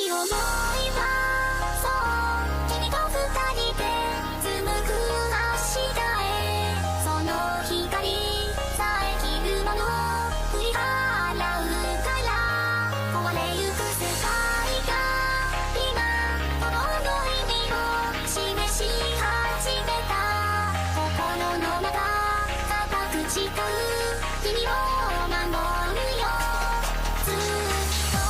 い想いはそう君と二人で紡ぐ明日へその光さえ切るもの振り払うから壊れゆく世界が今この意味を示し始めた心の中固く誓う君を守るよずっと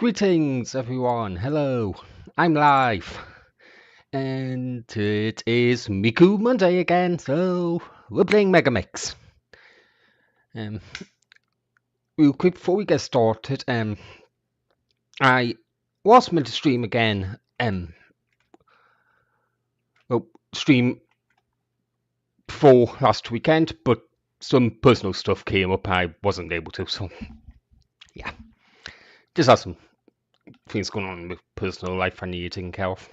Greetings everyone, hello, I'm live, and it is Miku Monday again, so we're playing Megamix. Real quick before we get started, I was meant to stream again, stream before last weekend, but some personal stuff came up and I wasn't able to, so yeah, just had some things going on with personal life I needed taken care of.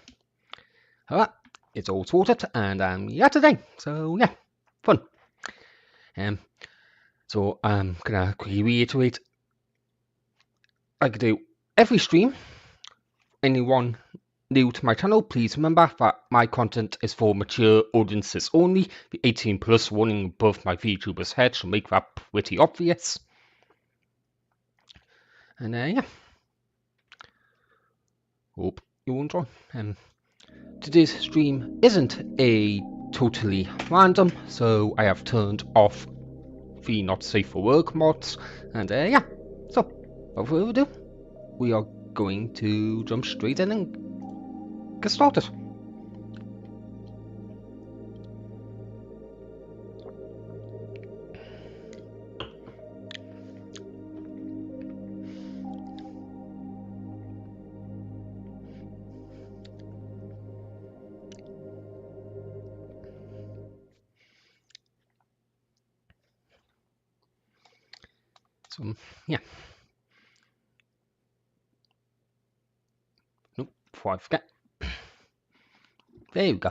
Alright, it's all sorted, and I'm here today, so yeah, fun. So I'm gonna quickly reiterate, like I do every stream. Anyone new to my channel, please remember that my content is for mature audiences only. The 18 plus warning above my VTuber's head should make that pretty obvious. And yeah, hope you enjoy. Today's stream isn't a totally random, so I have turned off the not safe for work mods, and yeah, so without further ado, we are going to jump straight in and get started. So yeah. Nope, before I forget. There you go.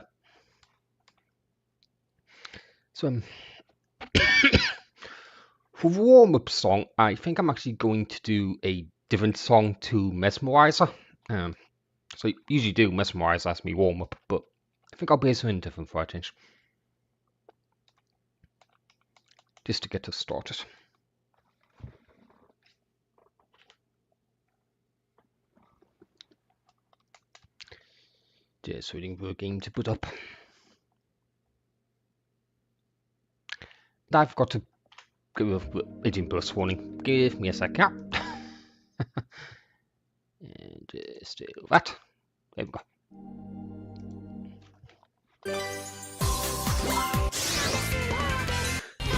So for the warm-up song, I think I'm actually going to do a different song to Mesmerizer. So I usually do Mesmerizer as my warm-up, but I think I'll play something different for a change. Just to get us started. Just waiting for a game to put up. I've got to give 18 plus warning. Give me a second. And just do that. There we go.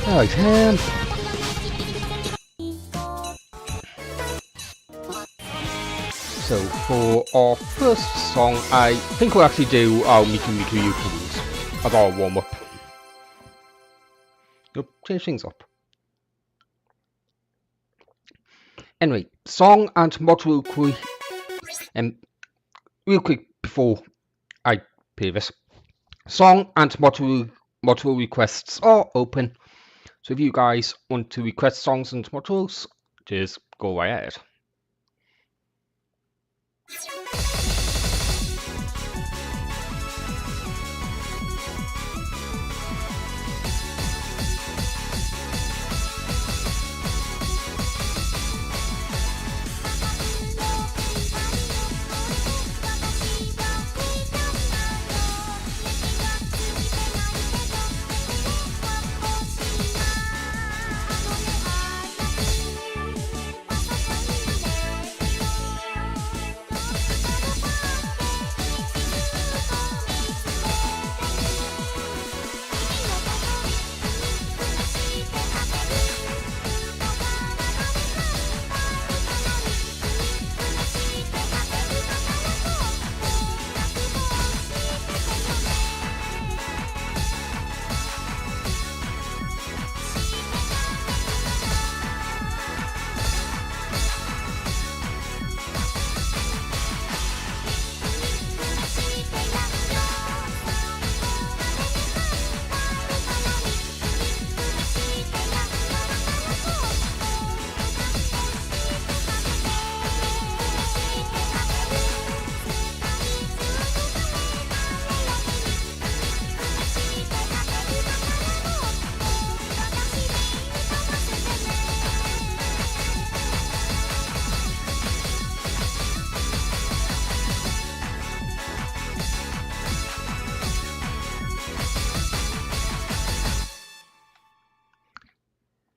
Alright, so for our first song, I think we'll actually do our Miku Yuku as our warm-up. Nope, change things up. Anyway, song and mod real quick. Real quick before I play this. Song and module requests are open. So if you guys want to request songs and modules, just go right ahead.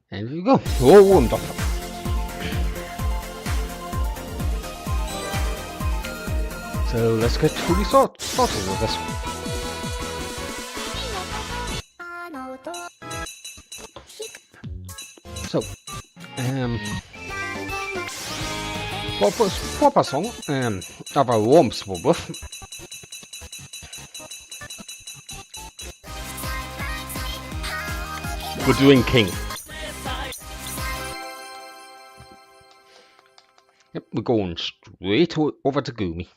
And there you go, all warmed up. So let's get fully started with this. So, proper song, of a warm buff. We're doing King. Yep, we're going straight over to Gumi.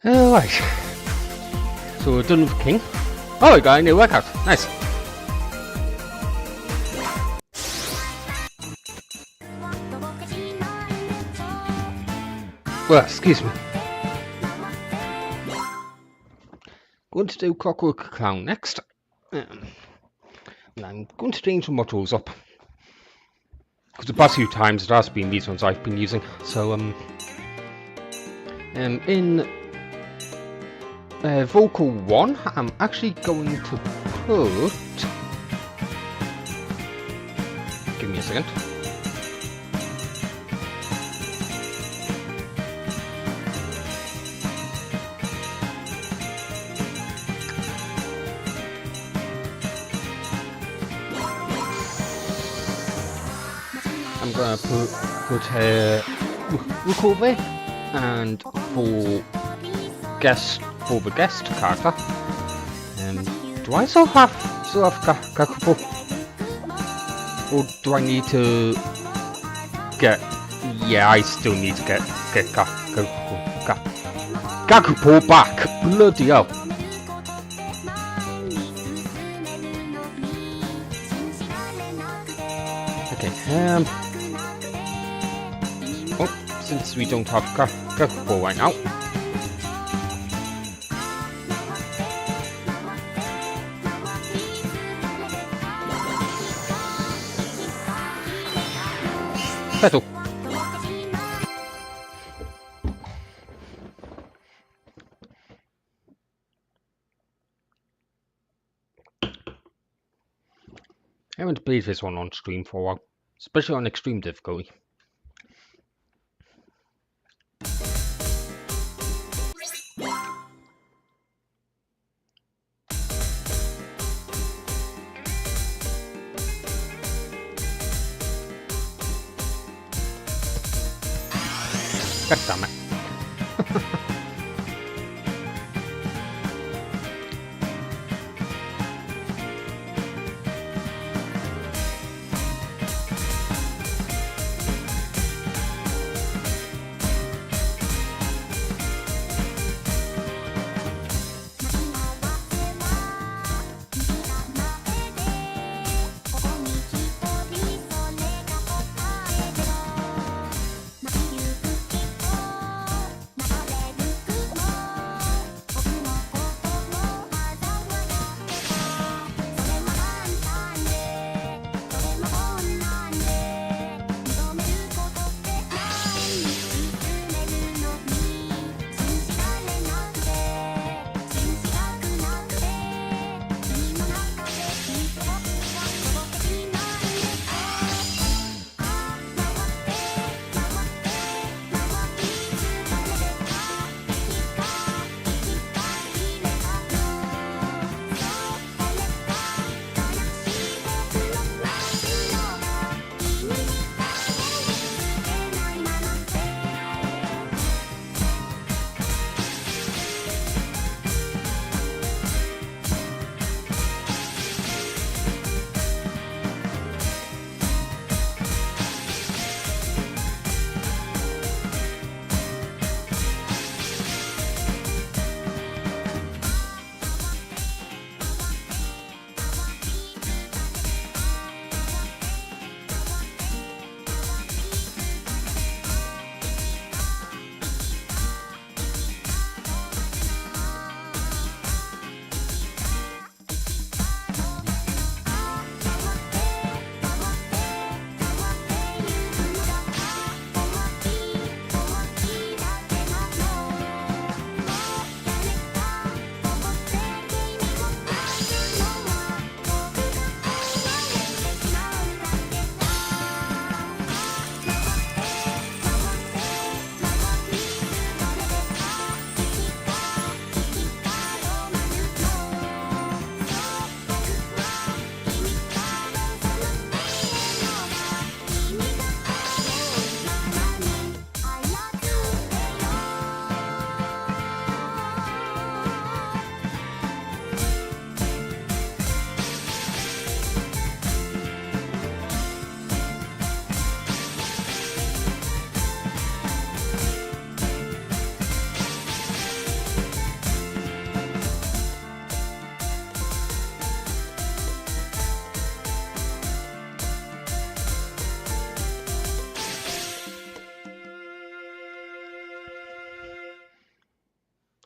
Alright. So we're done with King. Oh, we got a new workout. Nice. Well, excuse me. Going to do Clockwork Clown next. And I'm going to change some modules up. Because the past few times it has been these ones I've been using. So, in Vocal 1, I'm actually going to put... Give me a second. I'm gonna put Recovery and for the guest character. Do I still have Gakupo? Or do I need to get? Yeah, I still need to get Gakupo back. Bloody hell! Okay. Since we don't have Gakupo right now. Settle. I haven't played this one on stream for a while, especially on extreme difficulty. God damn it.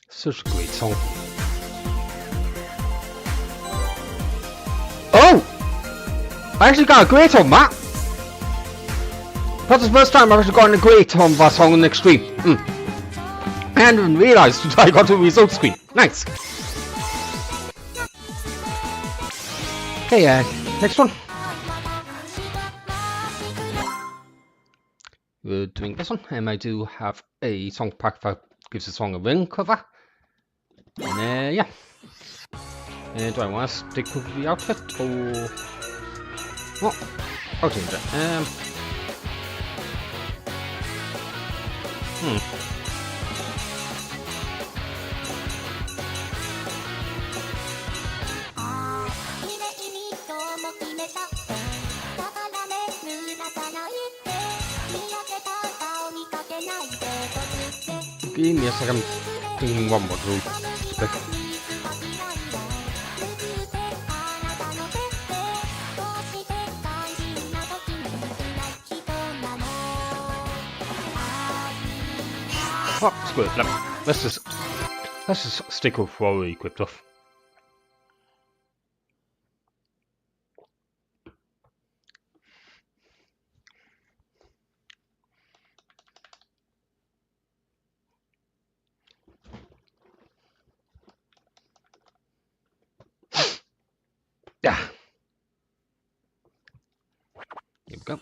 Such a great song. Oh! I actually got a great home, Matt! That's the first time I've actually gotten a great home of that song on the next stream. I hadn't even realised until I got to the results screen. Nice! Okay, next one. We're doing this one, and I do have a song pack that gives the song a ring cover. And yeah. Do I want to stick with the outfit or what? I'll change it. Give me a second. Thinking one more to pick. Oh, screw it. No. Let's just stick with what we equipped off. Yeah. Here we go.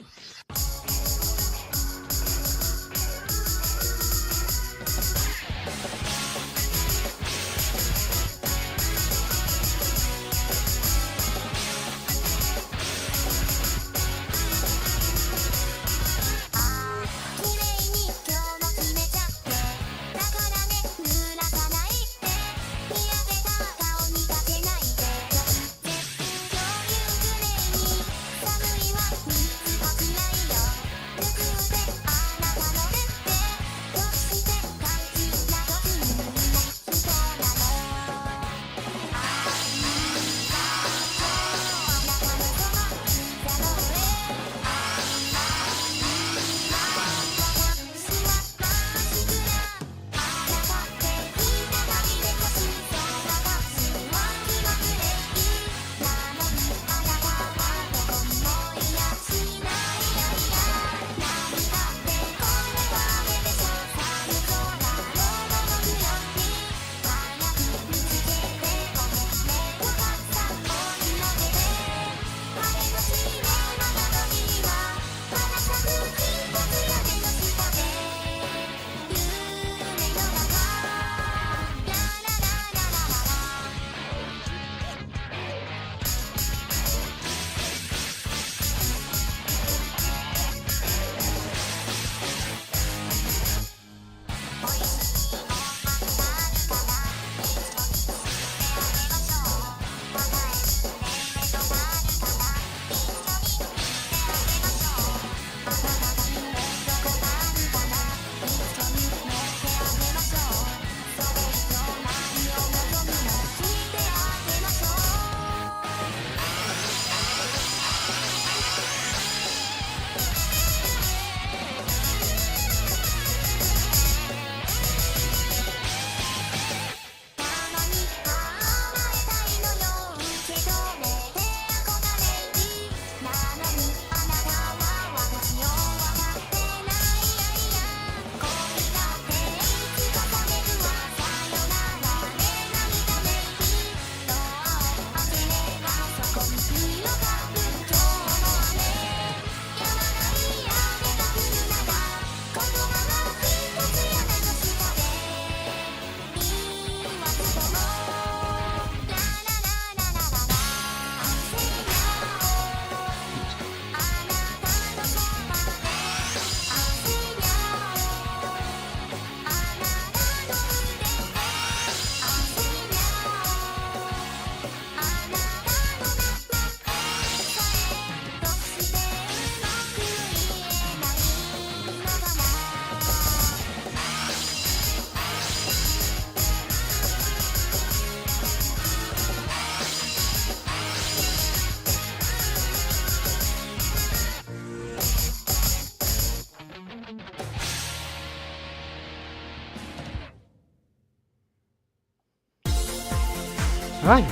Right.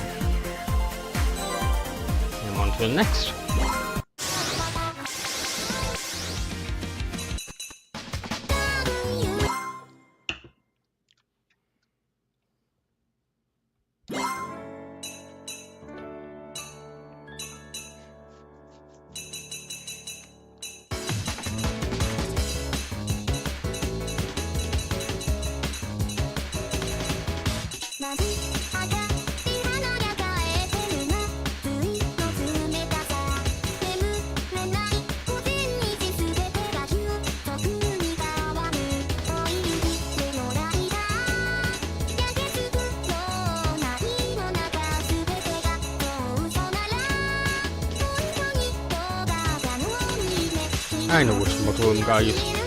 And on to the next. I know which motto I'm going to use.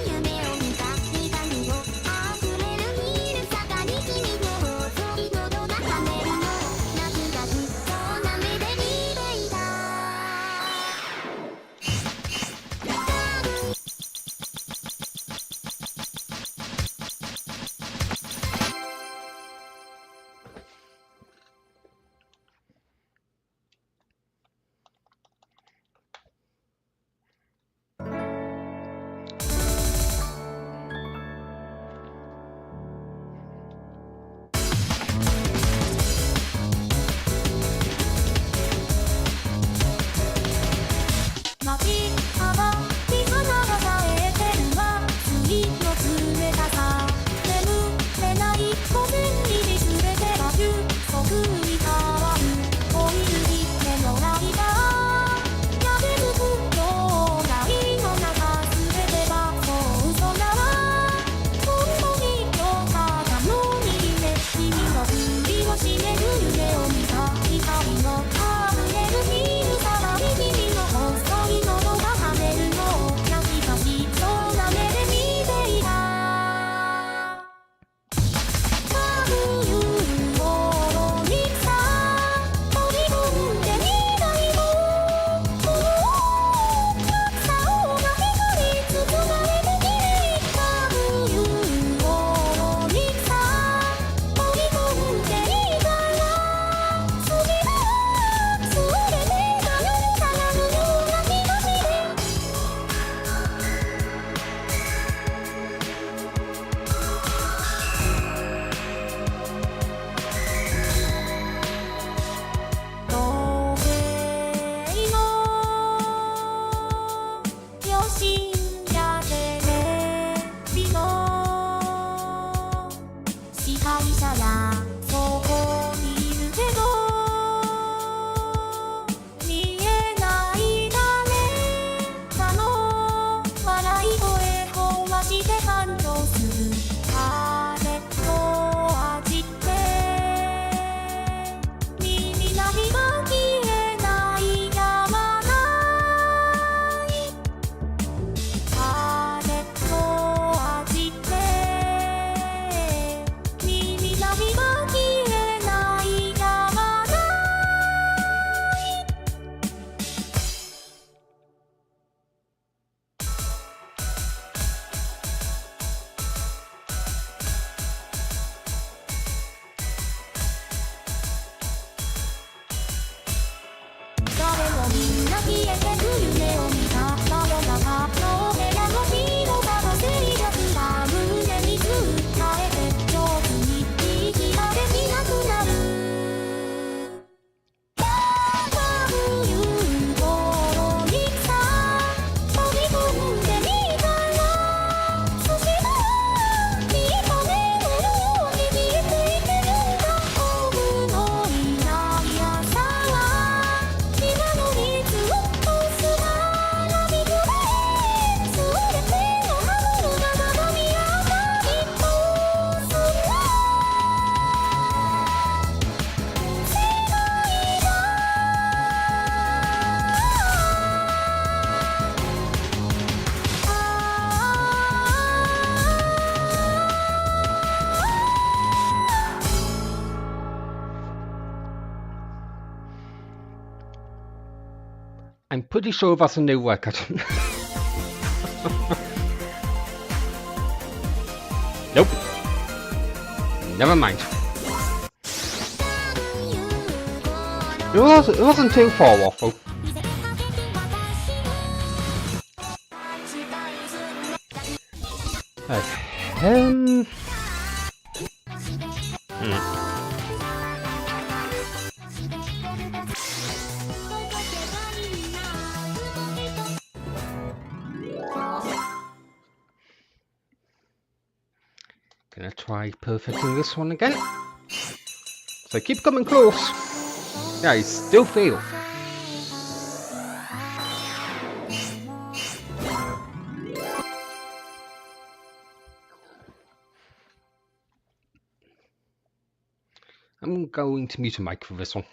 I'm pretty sure that's a new record. Nope. Never mind. It wasn't too far off though. Okay. Gonna try perfecting this one again. So keep coming close. Yeah, I still fail. I'm going to mute a mic for this one.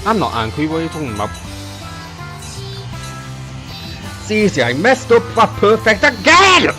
I'm not angry, what are you talking about? Seriously, I messed up that perfect again!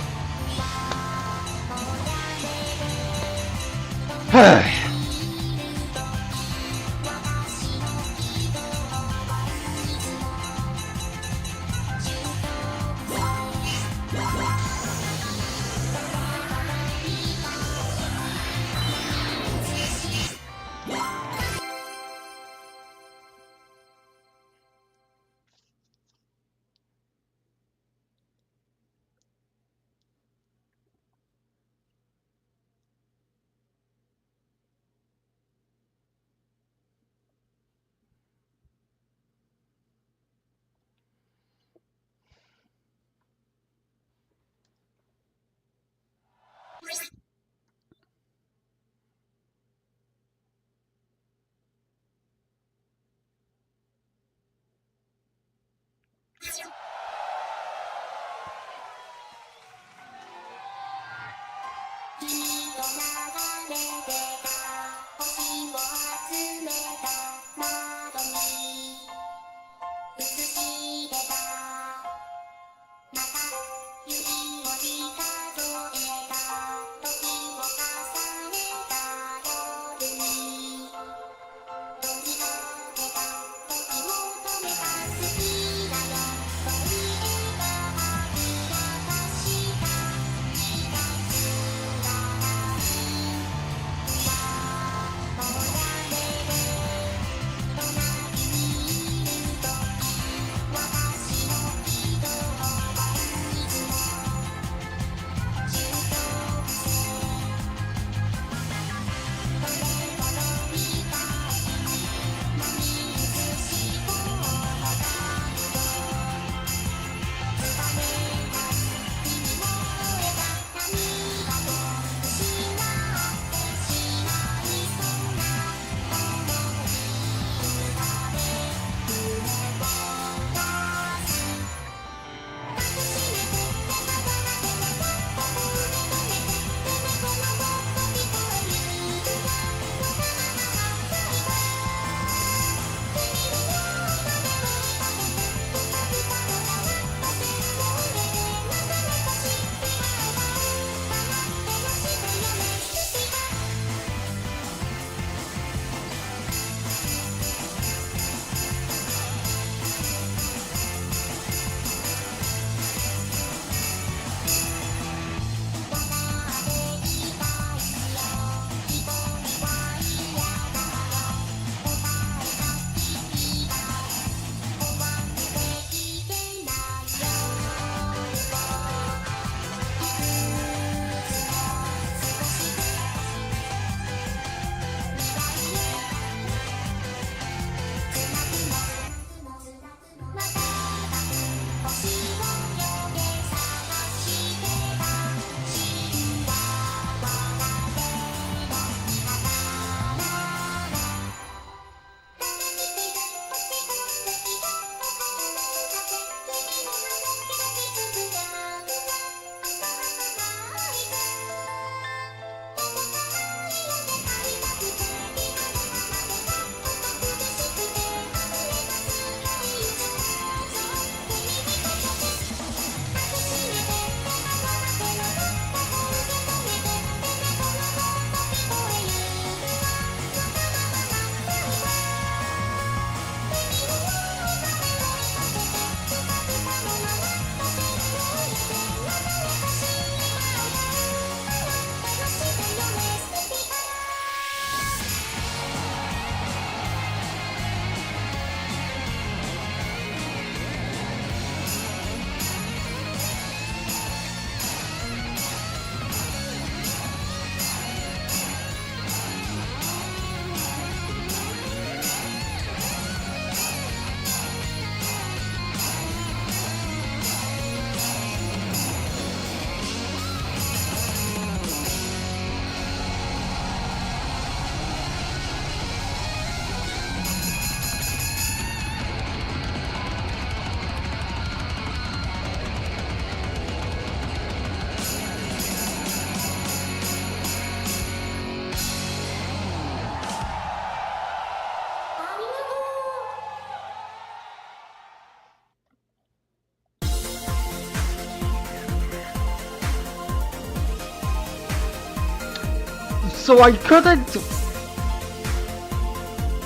So I couldn't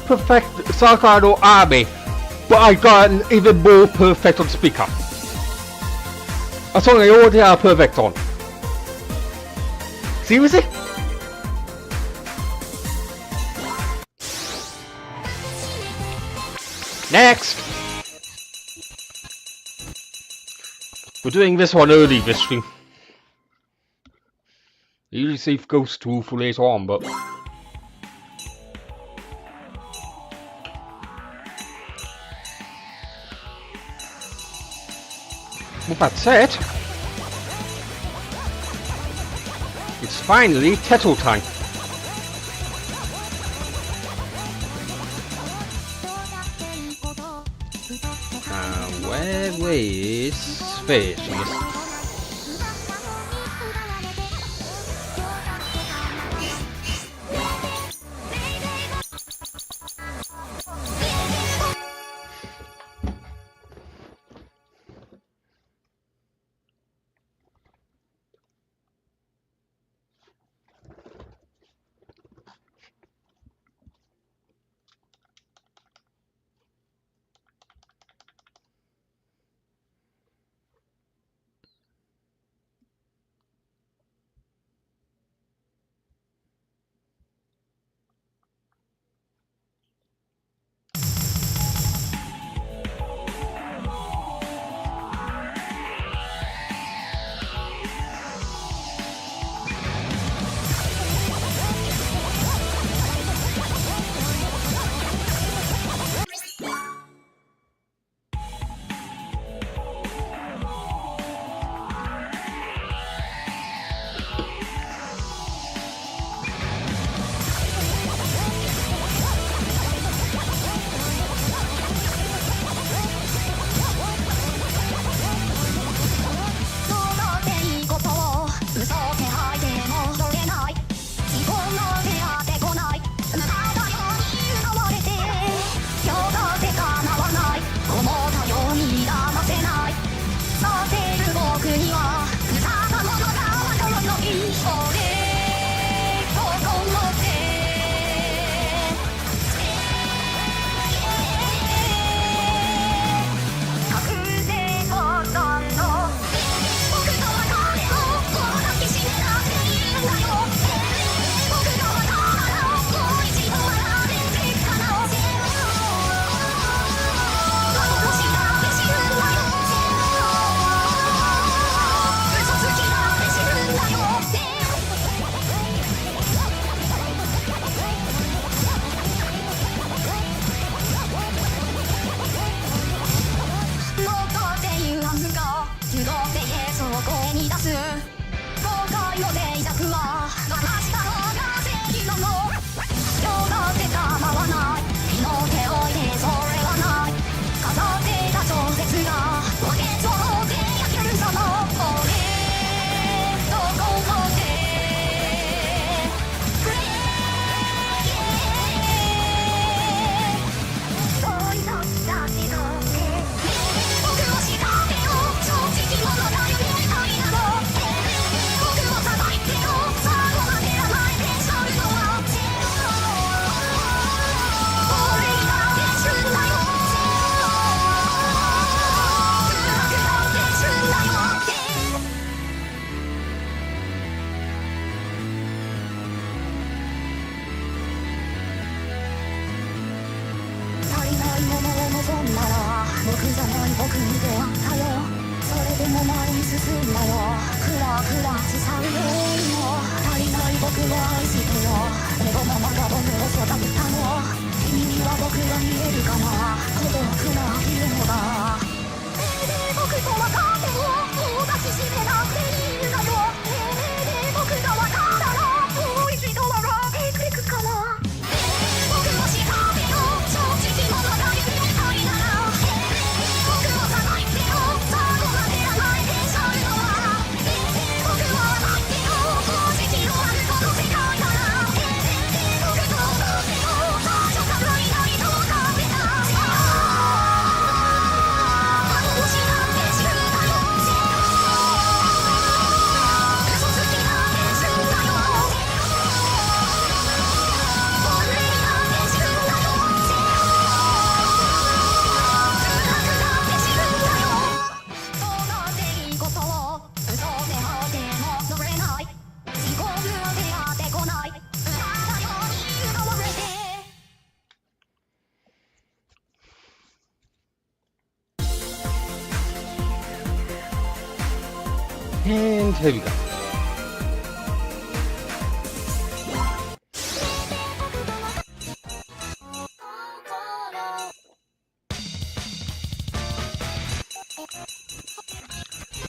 perfect Sakano Army, but I got an even more perfect on speaker. A song I already have perfect on. Seriously? Next! We're doing this one early this stream. I usually save Ghost 2 for later on, but... With that said, it's finally Tettle time. Where is Fish? And here we go.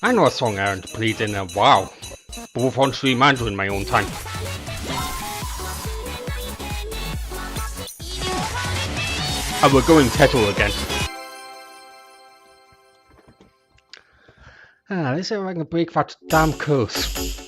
I know a song I haven't played in a while, both on stream and in my own time. And we're going Teto again. Let's see if I can break that damn curse.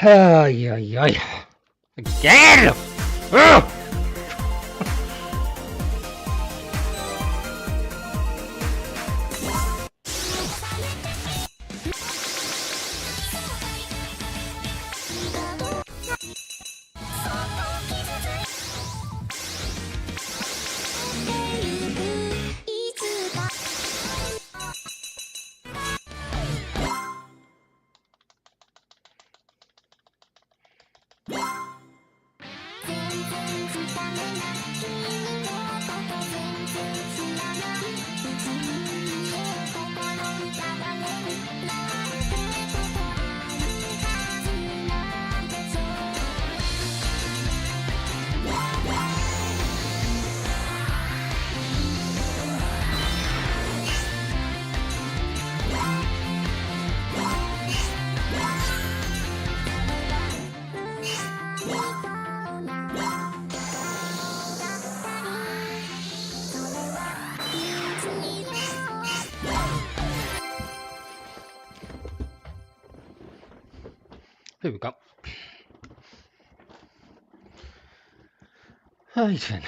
Ay, ay, ay. Again! Ugh! Here we go. Right then.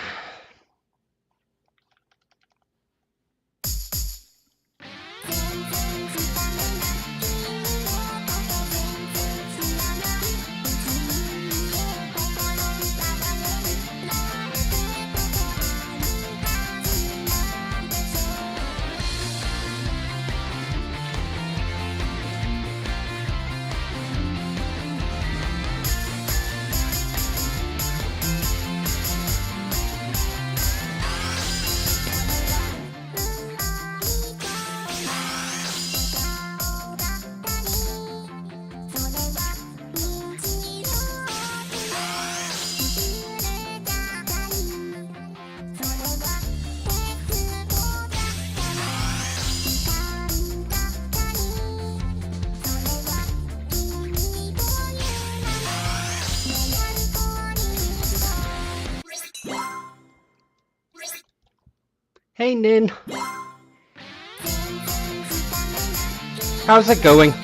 Hey Nin, how's it going?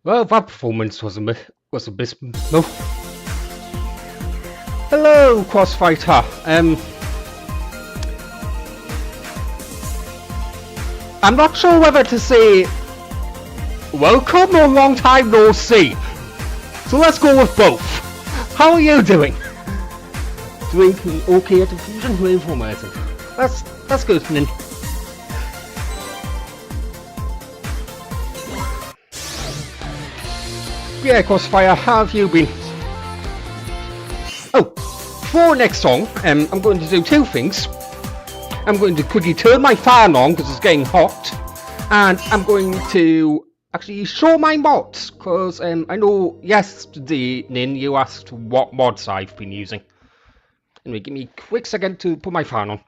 Well, that performance was abysmal. Hello, Crossfighter. I'm not sure whether to say welcome or long time no see. So let's go with both. How are you doing? Doing okay at the fusion information. That's good, then. Yeah, Crossfire, how have you been? Oh, for next song, I'm going to do two things. I'm going to quickly turn my fan on because it's getting hot, and I'm going to actually show my mods because I know yesterday, Nin, you asked what mods I've been using. Anyway, give me a quick second to put my fan on.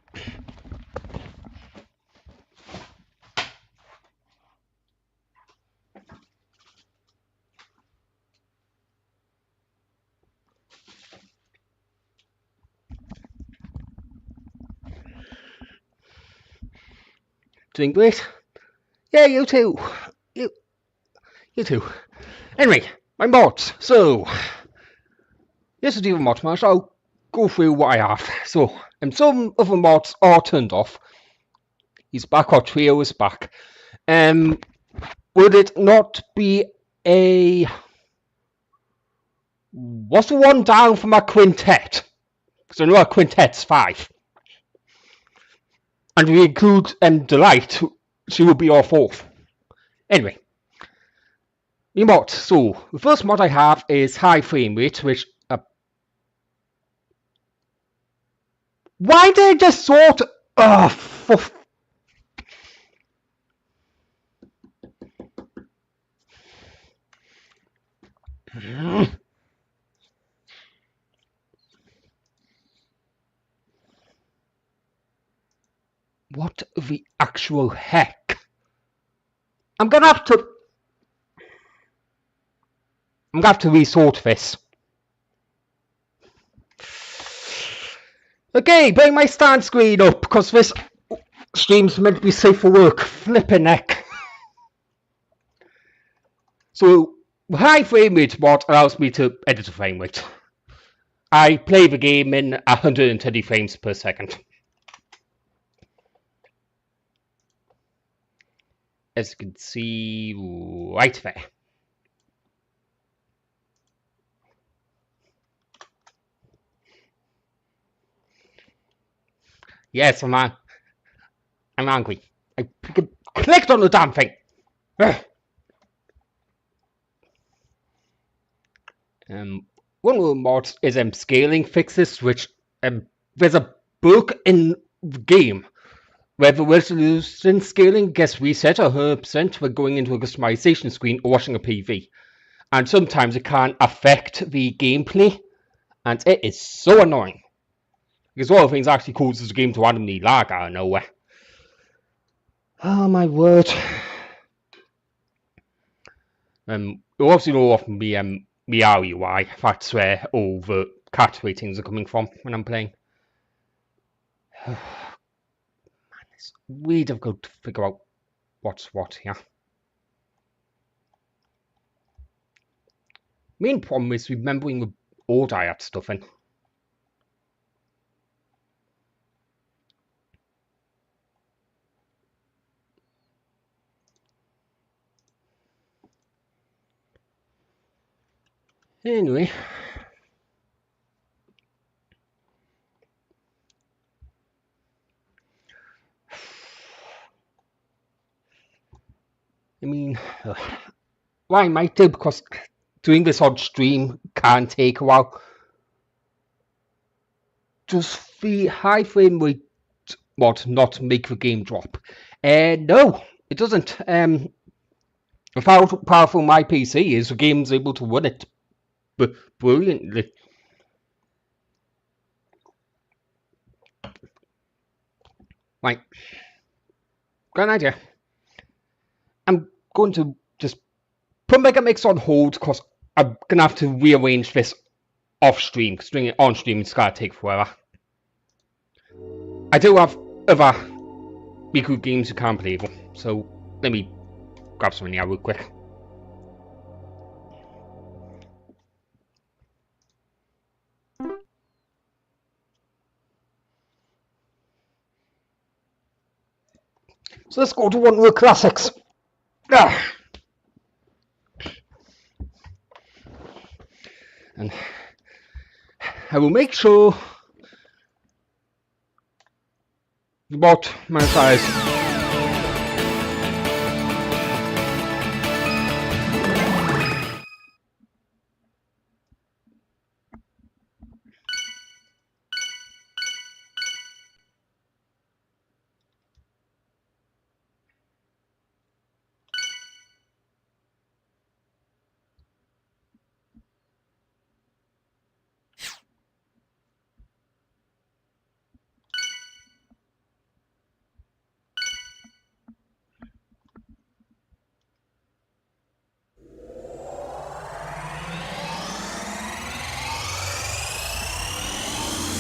Doing great. Yeah, you too. You too. Anyway, my mods. So, yesterday with mod smash, I'll go through what I have. So, some other mods are turned off. He's back, or Trio is back. Would it not be a... What's the one down from a quintet? Because I know a quintet's 5. And we include Delight, she will be our 4th. Anyway. New mod. So, the first mod I have is high frame rate, which... why did I just sort... What the actual heck? I'm gonna have to resort this. Okay, bring my stand screen up because this stream's meant to be safe for work. Flippin' heck. So, high frame rate mod allows me to edit the frame rate. I play the game in 120 frames per second. As you can see right there. Yes, I'm angry. I clicked on the damn thing. One of the mods is scaling fixes, which there's a bug in the game where the resolution scaling gets reset 100% when going into a customization screen or watching a PV. And sometimes it can affect the gameplay, and it is so annoying. Because one of the things actually causes the game to randomly lag out of nowhere. Oh my word. You obviously know of me, Meow UI, that's where all the cat ratings are coming from when I'm playing. Man, it's really difficult to figure out what's what here. Main problem is remembering the order I had stuff in. Anyway. I mean, what I might do, because doing this on stream can take a while. Does the high frame rate mod not make the game drop? No, it doesn't. How powerful my PC is, the game's able to run it brilliantly. Right. Great idea. I'm going to just put Megamix on hold because I'm going to have to rearrange this off stream because doing it on stream is going to take forever. I do have other Miku games you can't play them, so let me grab something out real quick. So let's go to one of the classics. And I will make sure about my size.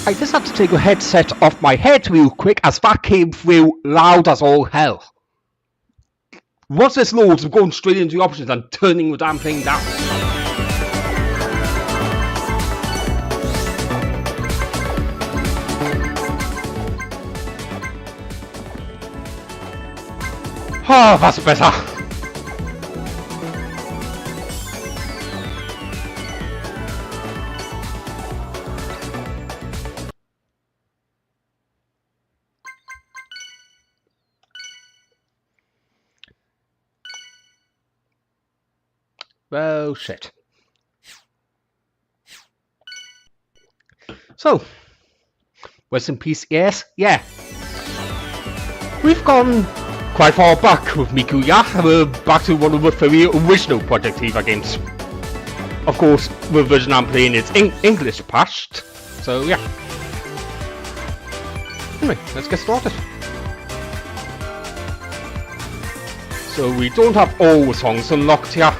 I just had to take a headset off my head real quick as that came through loud as all hell. Once this loads, I'm going straight into the options and turning the damn thing down. Oh, that's better. Well, shit. So, rest in peace, yes? Yeah. We've gone quite far back with Miku, yeah? We're back to one of the very original Project Eva games. Of course, the version I'm playing is English patched, so yeah. Anyway, let's get started. So we don't have all the songs unlocked here,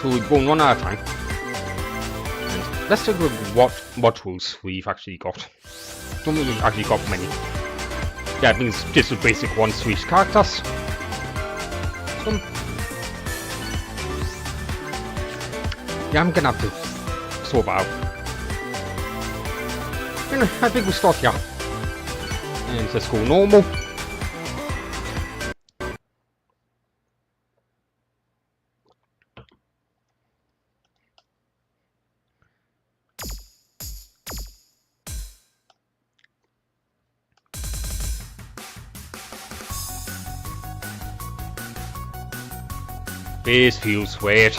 so we're going one at a time. And let's take a look at what modules we've actually got. Don't think we've actually got many. Yeah, I think it's just the basic ones for each characters. Yeah, I'm gonna have to sort that out. Anyway, I think we'll start here. And let's go normal. This feels weird.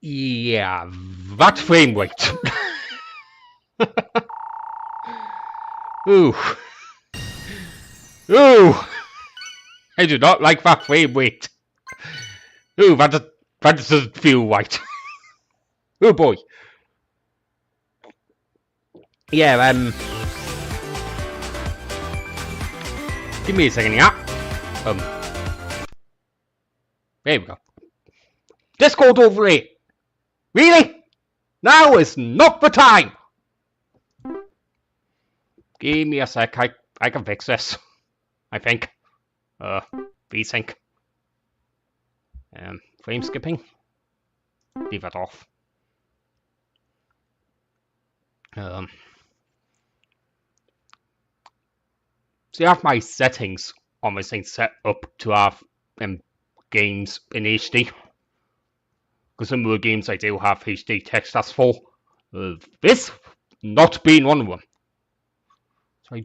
Yeah, that frame rate. Ooh. Ooh. I do not like that frame rate. Ooh, that doesn't feel right. Oh boy. Yeah, give me a second, yeah. There we go. Discord overlay. Really? Now is not the time. Give me a sec. I can fix this. I think. VSync. Frame skipping. Leave that off. So I have my settings on this thing set up to have games in HD. Because some of the games I do have HD text as for. This not being one of them. So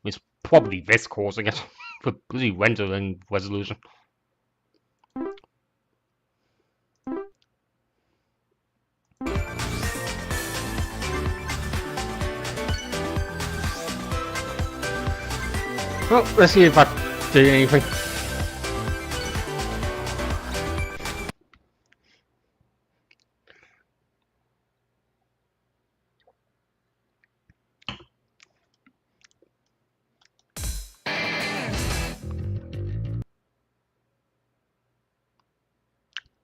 it's probably this causing it. For bloody rendering resolution. Well, let's see if that did anything.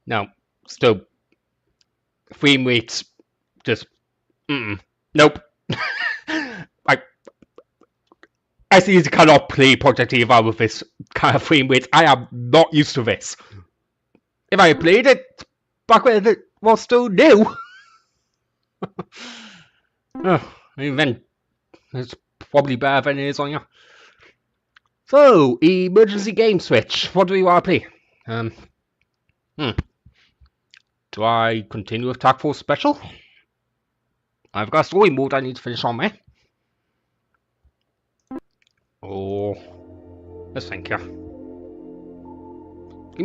No, still, frame rates just, nope. I see you cannot play Project Eva with this kind of frame rate. I am not used to this. If I played it back when it was still new, then it's probably better than it is on you. So, emergency game switch. What do we want to play? Do I continue with Attack Force Special? I've got a story mode I need to finish on there. Oh, let's think here. Give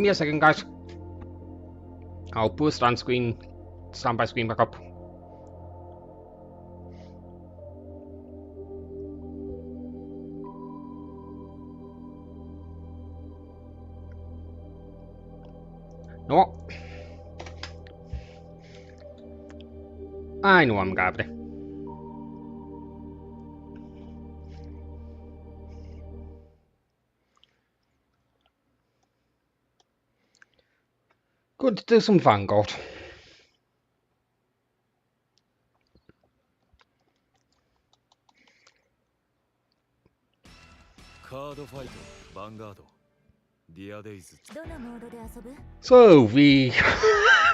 me a second, guys. I'll put standby screen back up. You know what? I know I'm gonna. Good to do some Vanguard. So the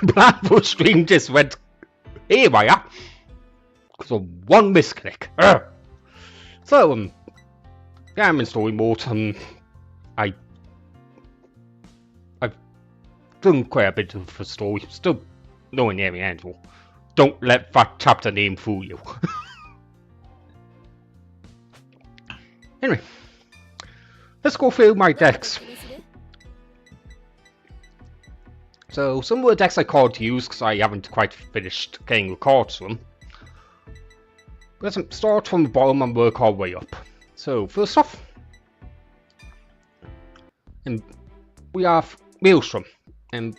Blackpool stream just went haywire because of one misclick. So yeah, I'm in story mode. I've done quite a bit of the story. Still nowhere near the end. So don't let that chapter name fool you. Anyway, let's go through my decks. So some of the decks I can't use because I haven't quite finished getting the cards from them. Let's start from the bottom and work our way up. So first off, we have Maelstrom. And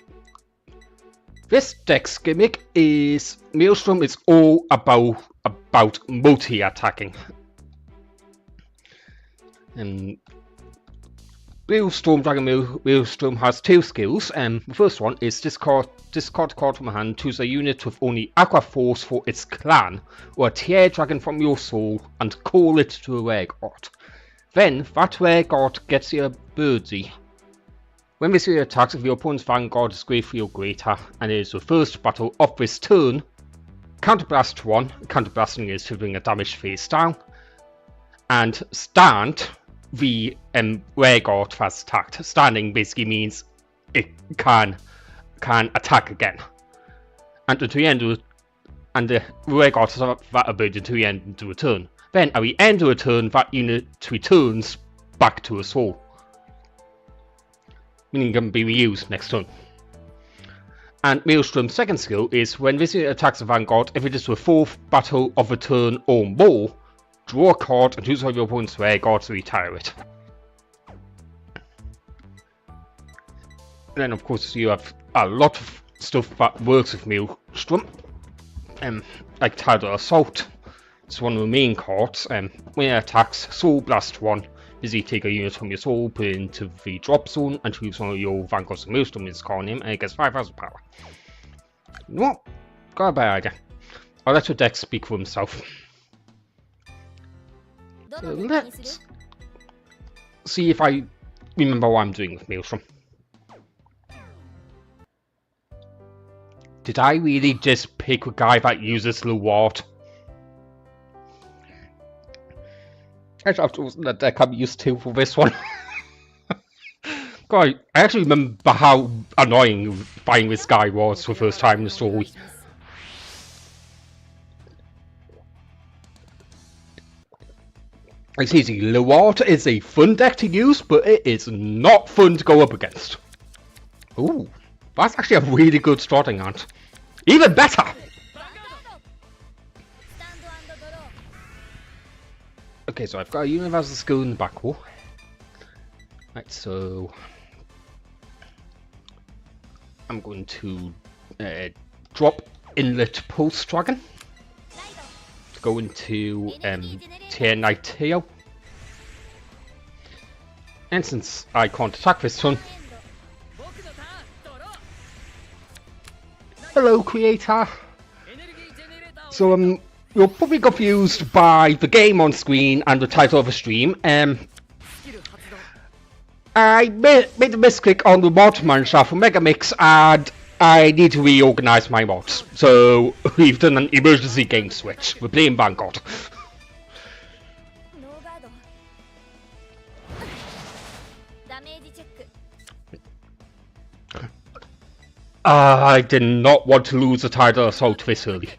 this deck's gimmick is Maelstrom is all about multi-attacking. And Storm Dragon Maelstrom has two skills. The first one is discard a card from your hand, choose a unit with only Aqua Force for its clan, or a tier dragon from your soul, and call it to a rare god. Then that rare god gets your birdie. When this unit attacks, if your opponent's Vanguard is great for your greater, and it is the first battle of this turn, counterblast 1. Counterblasting is to bring a damage face down, and stand the rare god has attacked. Standing basically means it can attack again. And at the end of the rare god has that ability to the end of a turn. Then at the end of a turn, that unit returns back to a soul, meaning it can be reused next turn. And Maelstrom's second skill is when visiting attacks a Vanguard, if it is the fourth battle of a turn or more, draw a card and choose one of your opponent's Vanguards to retire it. And then of course you have a lot of stuff that works with Maelstrom, like Tidal Assault. It's one of the main cards. When it attacks, Soul Blast 1. Busy take a unit from your soul, put it into the drop zone, and choose one of your Vanguards of Maelstrom in its card name, and it gets 5,000 power. You know what? Got a bad idea. I'll let your deck speak for himself. So let's see if I remember what I'm doing with Maelstrom. Did I really just pick a guy that uses Luwart? Actually, I've chosen the deck I'm used to for this one. God, I actually remember how annoying fighting this guy was for the first time in the story. It's easy, Luwart is a fun deck to use, but it is not fun to go up against. Ooh, that's actually a really good starting hand. Even better! Okay, so I've got a universal skill in the back row. Right, so I'm going to drop Inlet Pulse Dragon to go into Tier Knight Teo. And since I can't attack this turn, hello creator! So you're probably confused by the game on screen and the title of the stream. I made a misclick on the mod manager for Megamix and I need to reorganize my mods. So we've done an emergency game switch. We're playing Vanguard. I did not want to lose a Tidal Assault this early.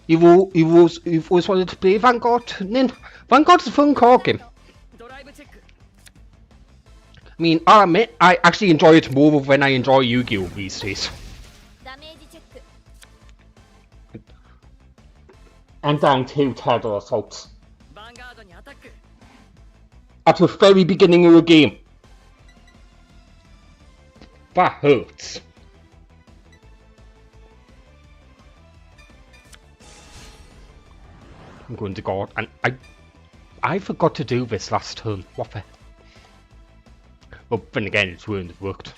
You've always wanted to play Vanguard, Nin? Vanguard's a fun card game. I mean, I'll admit, I actually enjoy it more than I enjoy Yu-Gi-Oh! These days. I'm down 2 Tidal Assaults. At the very beginning of the game. That hurts. I'm going to guard, and I forgot to do this last turn. What the? But then again, it's ruined. It worked.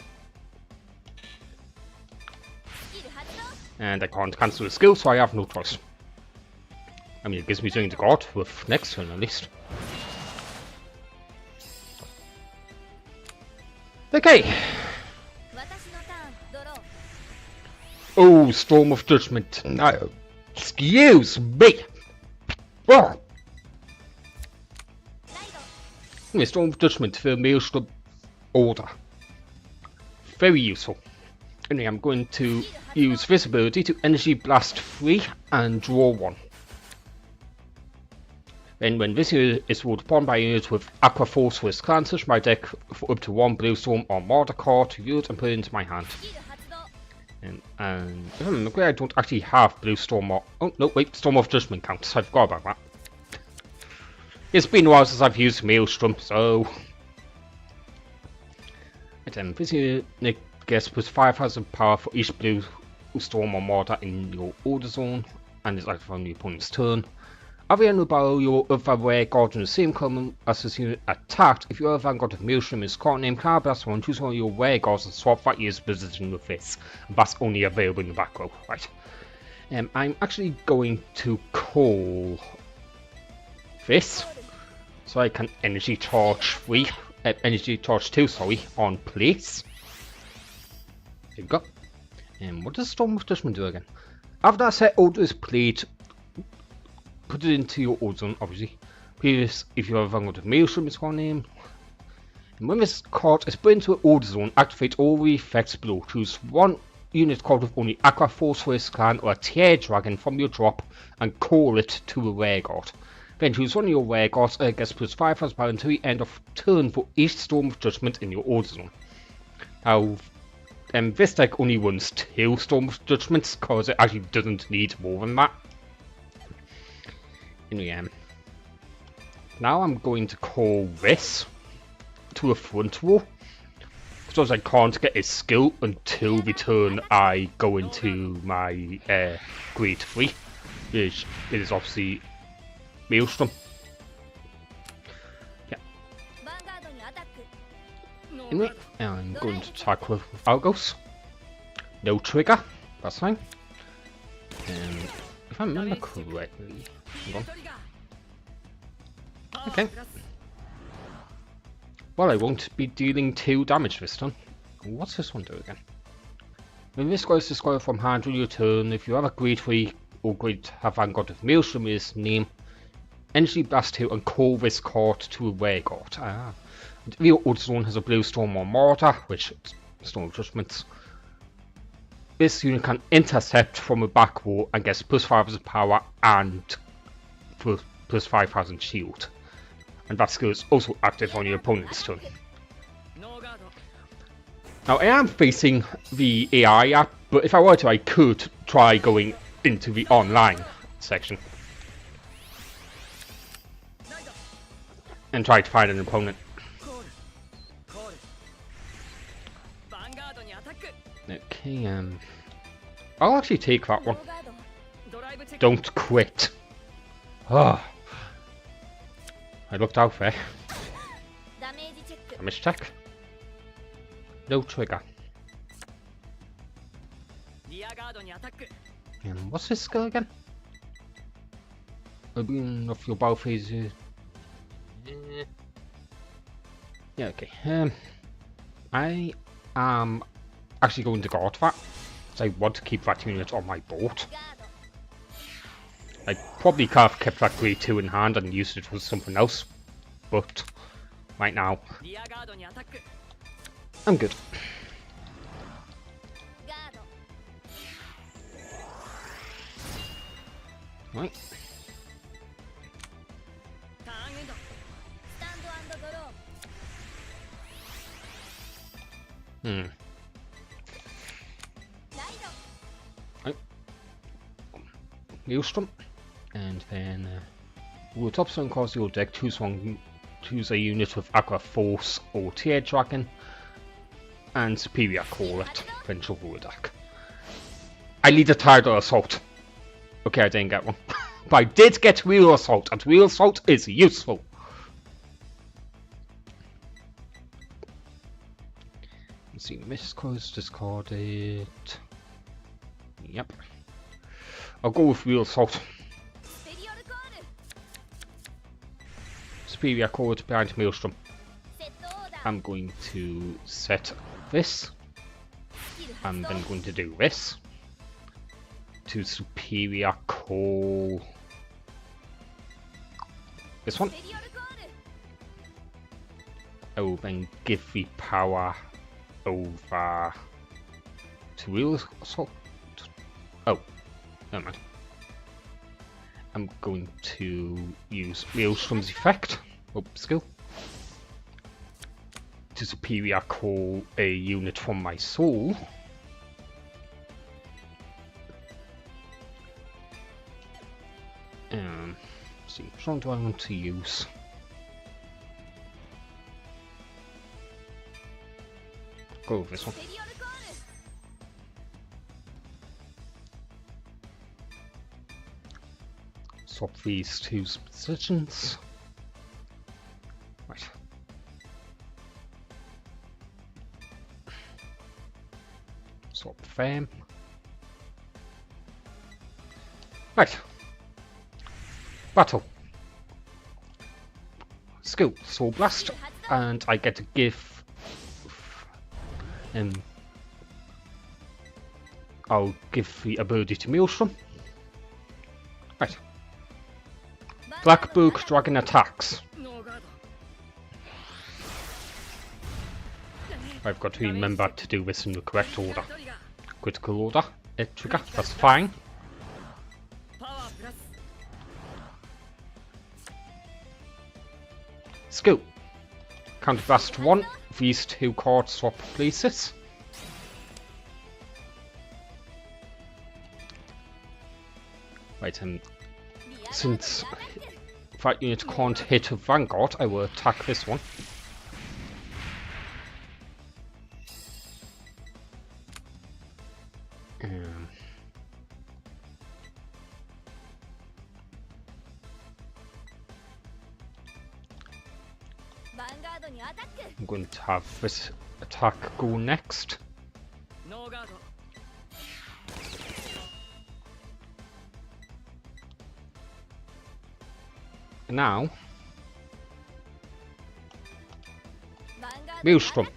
And I can't cancel the skill, so I have no choice. I mean, it gives me something to guard with next turn at least. Okay. Oh, Storm of Judgment. No. Excuse me. Oh. Storm of Judgment for Maelstrom Order. Very useful. Anyway, I'm going to use this ability to Energy Blast 3 and draw 1. Then when this is ruled upon by units with Aqua Force for its clan, search my deck for up to 1 Blue Storm or Marder card to view it and put it into my hand. And if I remember, I don't actually have Blue Storm or... Oh, no, wait, Storm of Judgment counts. I forgot about that. It's been a while since I've used Maelstrom, so... And this unit gets plus 5,000 power for each Blue Storm or Marder in your order zone, and it's active on the opponent's turn. At the end of the battle, your other rare guard in the same column as this unit attacked. If your other Vanguard of Maelstrom is card name, card blast 1, choose one of your rare guards and swap that year's position with this. And that's only available in the back row, right? I'm actually going to call this, so I can energy charge 2, on place. There we go. And what does Storm of Judgment do again? After that set order is played, put it into your order zone, obviously. Previous, if you have a Vanguard of Maelstrom, is one name. And when this card is put into an order zone, activate all the effects below. Choose one unit card with only Aqua Force for its clan or a Tier Dragon from your drop and call it to a rare guard. Then choose one of your rare guards and gets plus 5,000 power until the end of turn for each Storm of Judgment in your order zone. Now, this deck only runs 2 Storm Judgments because it actually doesn't need more than that. Anyway, now I'm going to call this to a front row, because I can't get his skill until the turn I go into my grade 3, which is obviously Maelstrom. Yeah. Anyway, I'm going to attack with Argos. No trigger, that's fine. If I remember correctly, hang on. Okay. Well, I won't be dealing 2 damage this turn. What's this one do again? When this goes to square from hand on your turn, if you have a grade 3 or grade Vanguard with Maelstrom in his name, energy blast 2 and call this card to a rare card. The other zone has a blue Storm or Mortar, which Storm Judgments. This unit can intercept from a back row and gets plus 5,000 power and plus 5,000 shield. And that skill is also active on your opponent's turn. Now I am facing the AI app, but if I were to, I could try going into the online section and try to find an opponent. Okay, I'll actually take that one. Don't quit. Ah. I looked out there. Damage check. No trigger. What's his skill again? Opening of your bow phase. Yeah, okay. I am actually going to guard that, because I want to keep that unit on my board. I probably could have kept that grade 2 in hand and used it for something else, but right now, I'm good. Right. Right. Maelstrom. And then we'll top zone cause your deck, choose a unit with Aqua Force or Tier Dragon, and Superior Call it, then shuffle the deck. I need a Tidal Assault. Okay, I didn't get one. But I did get Wheel Assault, and Wheel Assault is useful. Let's see, Misclose discarded. Yep. I'll go with Wheel Assault. Superior Chord behind Maelstrom. I'm going to set this. I'm then going to do this. To Superior Call this one. I will then give the power over to Wheel Assault. Oh, never mind. I'm going to use Maelstrom's effect, skill, to Superior Call a unit from my soul. See, which one do I want to use? Go with this one. Swap these 2 positions. Right. Swap them. Right. Battle. Skill, Soul Blast, and I get to give I'll give the ability to Maelstrom. Right. Blackbird Dragon attacks. I've got to remember to do this in the correct order. Critical order, trigger, that's fine. Skill. Counterblast 1. These 2 cards swap places. Right, since that unit can't hit a Vanguard, I will attack this one. I'm going to have this attack go next. Now, Maelstrom,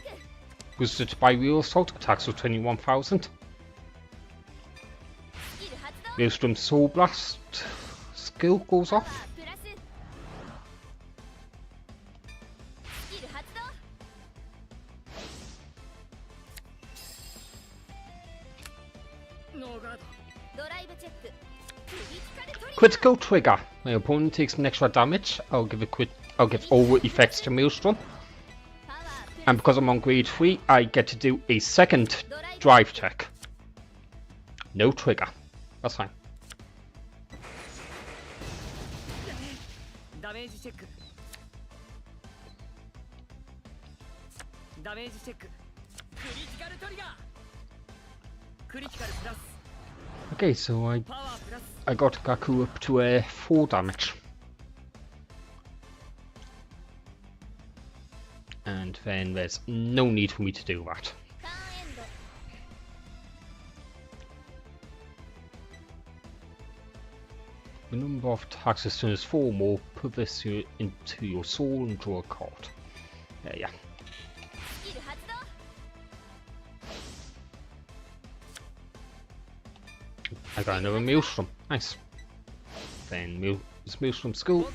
boosted by Real Assault, attacks of 21,000. Maelstrom Soul Blast skill goes off. Critical trigger. My opponent takes an extra damage. I'll give all effects to Maelstrom. And because I'm on grade 3, I get to do a second drive check. No trigger. That's fine. Okay, so I got Gaku up to 4 damage. And then there's no need for me to do that. The number of attacks as soon as 4 more, put this into your soul and draw a card. Yeah. I got another Maelstrom. Nice. Then Maelstrom skill.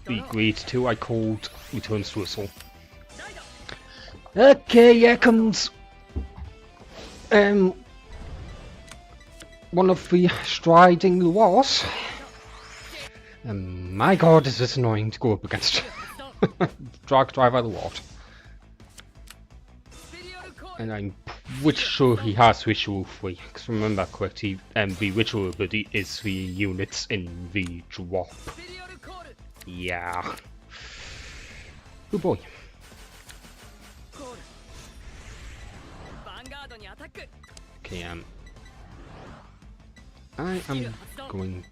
The grade 2 I called returns to a soul. Okay, here comes one of the striding Luars. My god, is this annoying to go up against. Drag Driver Luar. And I'm pretty sure he has Ritual 3, because remember correctly, the Ritual ability is the units in the drop. Yeah. Oh boy. Okay, I am going...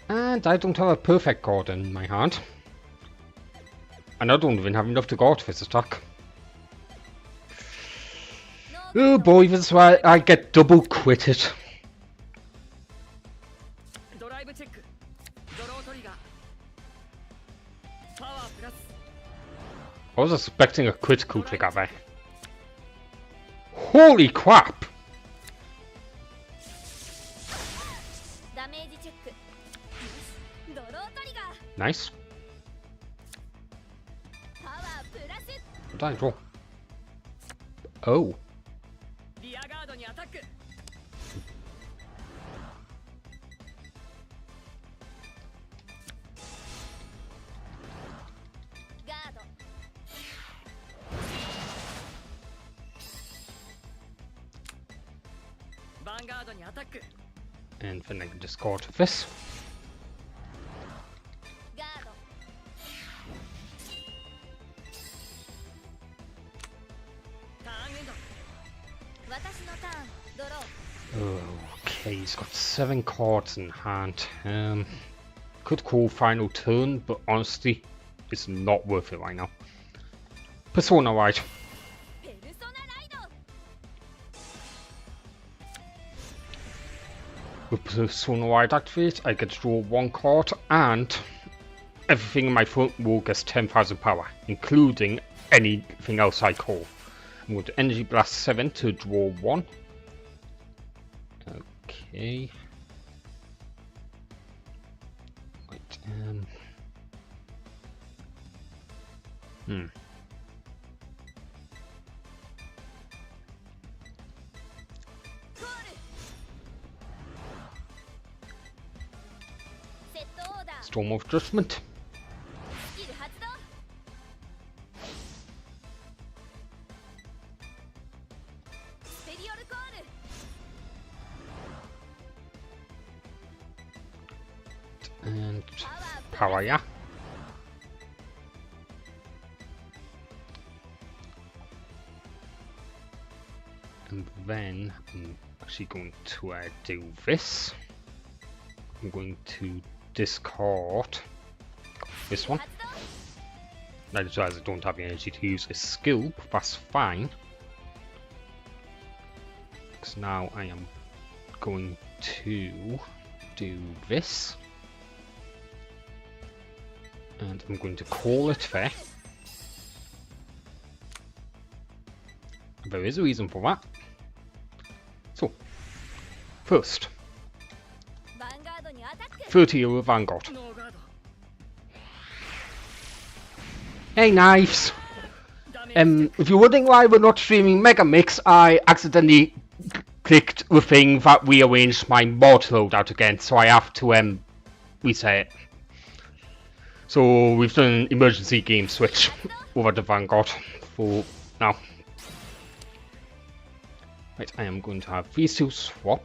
And I don't have a perfect card in my hand. And I don't even have enough to guard for this attack. Oh boy, this is why I get double quitted. I was expecting a critical trigger there. Holy crap! Nice. What did I draw? Oh. And then I can discard this. Okay, he's got 7 cards in hand. Could call final turn, but honestly, it's not worth it right now. Persona Ride. With Persona Ride activate, I get to draw 1 card, and everything in my front row gets 10,000 power, including anything else I call. I'm going to Energy Blast 7 to draw 1. Okay. Right, Storm of Judgment. And power, yeah. And then I'm actually going to do this. I'm going to discard this one. I just realize I don't have the energy to use a skill, but that's fine. Because now I am going to do this. And I'm going to call it there. There is a reason for that. So, first, 30 Vanguard. Hey Knives! If you're wondering why we're not streaming Megamix, I accidentally clicked the thing that rearranged my mod loadout again, so I have to reset it. So we've done an emergency game switch over to Vanguard for now. Right, I am going to have these two swap,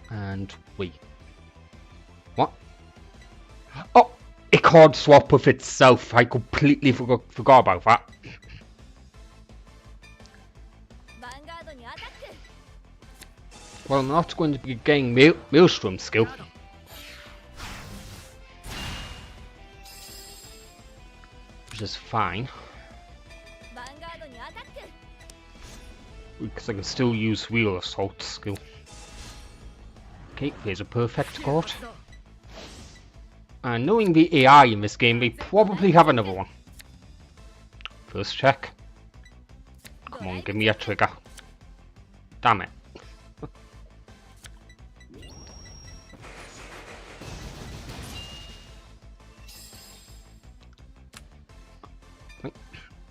and wait. What? Oh! It can't swap with itself. I completely forgot about that. Well, I'm not going to be getting Maelstrom skill. Which is fine. Because I can still use Wheel Assault skill. Okay, there's a perfect card. And knowing the AI in this game, they probably have another one. First check. Come on, give me a trigger. Damn it.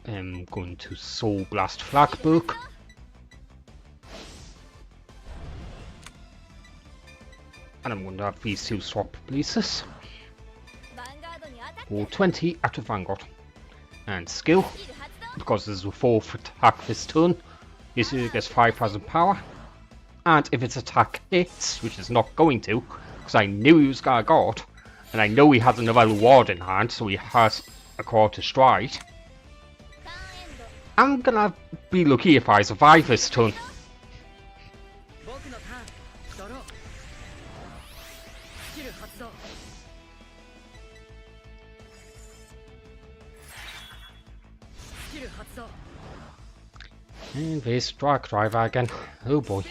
I'm going to Soul Blast Flagbook. And I'm going to have these two swap places. Roll 20 out of Vanguard. And skill, because this is a 4th attack this turn, this gets 5,000 power. And if its attack hits, which it's not going to, because I knew he was going to guard, and I know he has another reward in hand, so he has a card to stride. I'm gonna be lucky if I survive this turn. And there's Drag Driver again. Oh boy.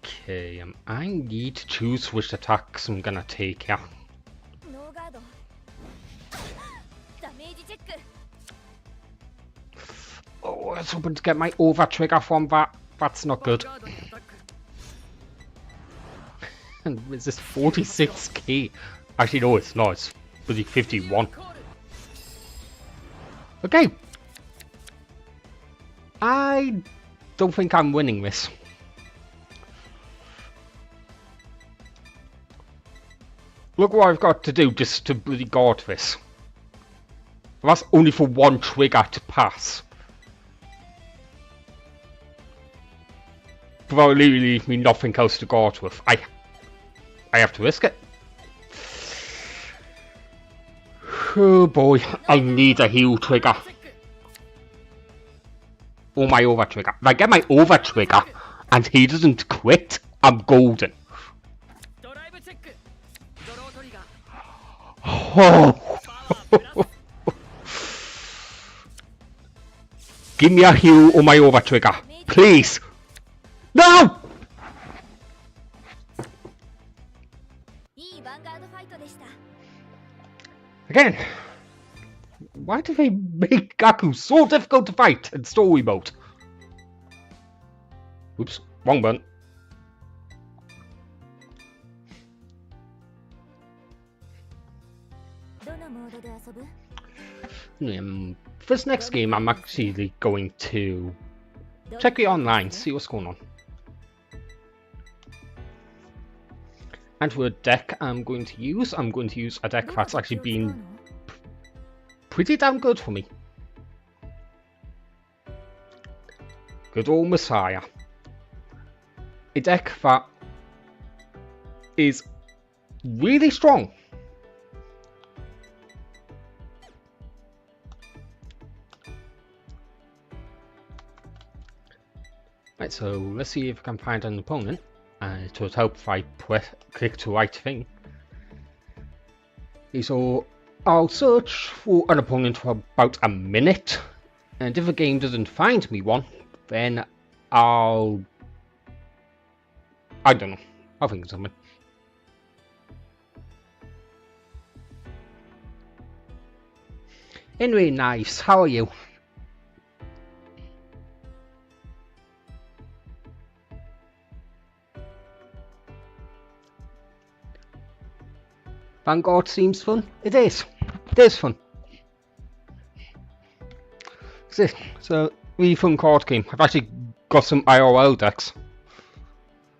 Okay, I need to choose which attacks I'm gonna take here. Oh, I was hoping to get my over trigger from that. That's not good. And is this 46k? Actually, no, it's not. It's bloody 51. Okay. I don't think I'm winning this. Look what I've got to do just to bloody guard this. That's only for one trigger to pass. But that will literally leave me nothing else to guard with. I have to risk it. Oh boy, I need a heal trigger. Or my over trigger. If I get my over trigger and he doesn't quit, I'm golden. Oh. Give me a heal or my over trigger, please. No! Again, why do they make Gaku so difficult to fight in story mode? Oops, wrong button. For this next game, I'm actually going to check it online, see what's going on. And for a deck I'm going to use a deck that's actually been pretty damn good for me. Good old Messiah. a deck that is really strong. Right, so let's see if I can find an opponent. To help if I click the right thing. So I'll search for an opponent for about a minute, and if the game doesn't find me one, then I don't know, I'll think of something. Anyway, nice, how are you? Vanguard seems fun. It is. It is fun. So, really fun card game. I've actually got some IRL decks.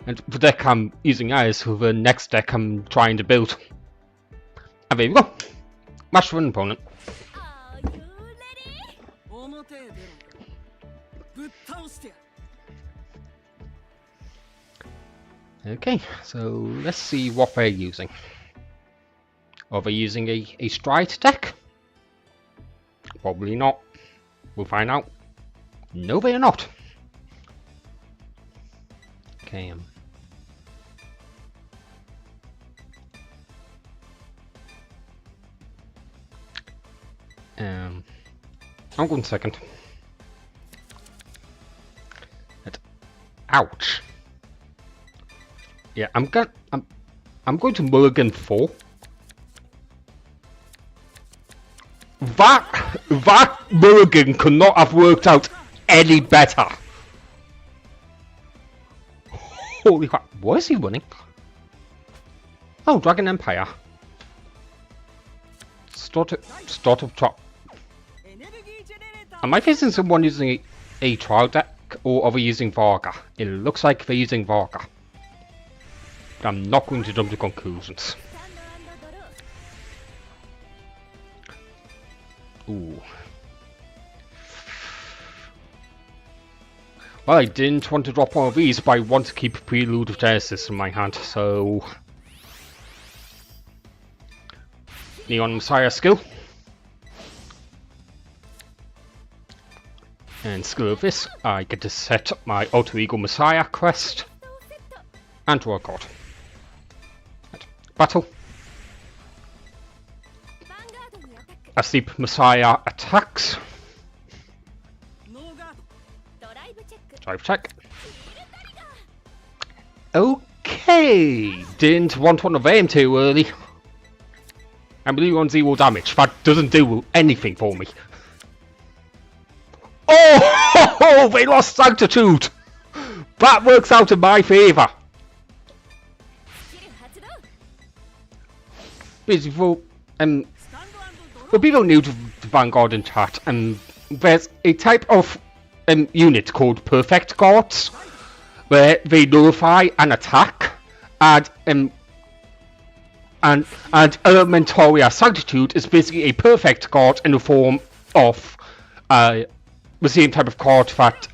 And the deck I'm using now is for the next deck I'm trying to build. And there we go. Match for an opponent. Okay, so let's see what they're using. Are they using a stride deck? Probably not. We'll find out. No, they are not. Okay. I'm going second. Ouch. Yeah, I'm going to mulligan 4. That mulligan could not have worked out any better. Holy crap! What is he running? Oh, Dragon Empire. Start up top. Am I facing someone using a trial deck, or are they using Varga? It looks like they're using Varga. I'm not going to jump to conclusions. Ooh. Well, I didn't want to drop one of these, but I want to keep Prelude of Genesis in my hand, so... Neon Messiah skill. And skill of this, I get to set up my Alter Ego Messiah quest. And draw a card. Right. Battle. Asleep Messiah attacks. Drive check. Okay, didn't want one of them too early. I believe on 0 damage. That doesn't do anything for me. Oh, they lost Sanctitude. That works out in my favour. Basically, for people new to Vanguard and chat, there's a type of unit called Perfect Guards, where they nullify an attack, and Elementaria Sanctitude is basically a Perfect Guard in the form of the same type of card that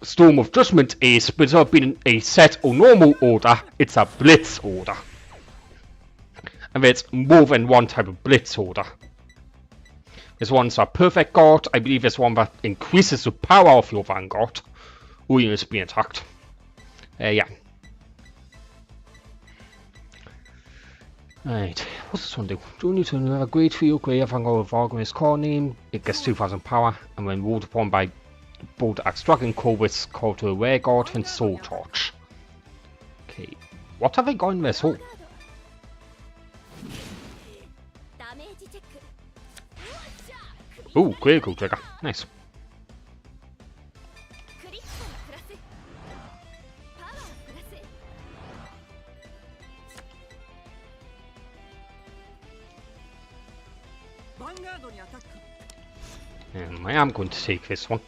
Storm of Judgment is, but instead of being a set or normal order, it's a Blitz order. And there's more than one type of Blitz order. There's one that's a Perfect Guard. I believe there's one that increases the power of your Vanguard or units being attacked. Yeah. Right, what's this one do? Join you to another grade for your grade Vanguard with Varga's core name. It gets 2000 power, and when rolled upon by both Axe Dragon Corvus, call to a Rare Guard and Soul Torch. Okay, what have they got in their soul? Ooh, critical trigger. Nice. I am going to take this one.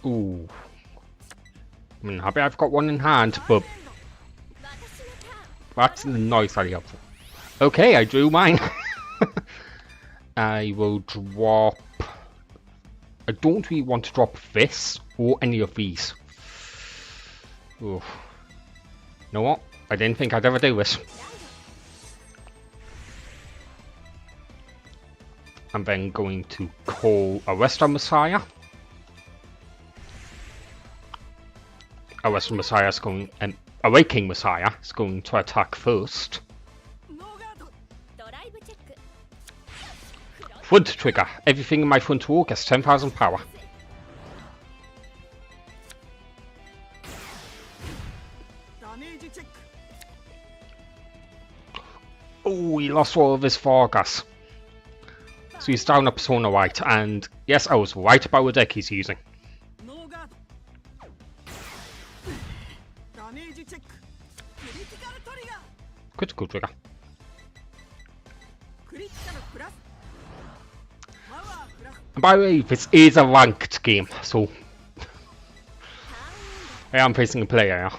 Ooh. I mean, happy I've got one in hand, but that's not exactly helpful. Okay, I drew mine. I will drop... I don't really want to drop this or any of these. Oof. You know what? I didn't think I'd ever do this. I'm then going to call a Western Messiah. A Western Messiah is going... a Waking Messiah is going to attack first. Front trigger. Everything in my front row gets 10,000 power. Oh, he lost all of his Vargas. So he's down a Persona White, and yes, I was right about the deck he's using. Critical trigger. And by the way, this is a ranked game, so I am facing a player now.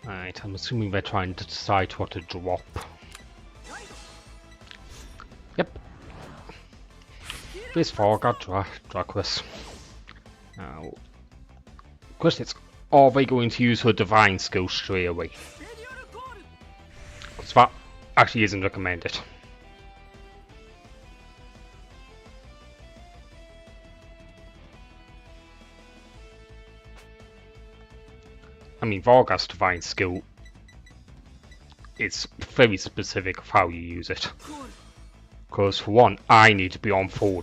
Right, I'm assuming they're trying to decide what to drop. Yep. This Varga Dracus. Now, question is, are they going to use her divine skill straight away? Because that actually isn't recommended. I mean, Varga's divine skill is very specific of how you use it. Because for one, I need to be on 4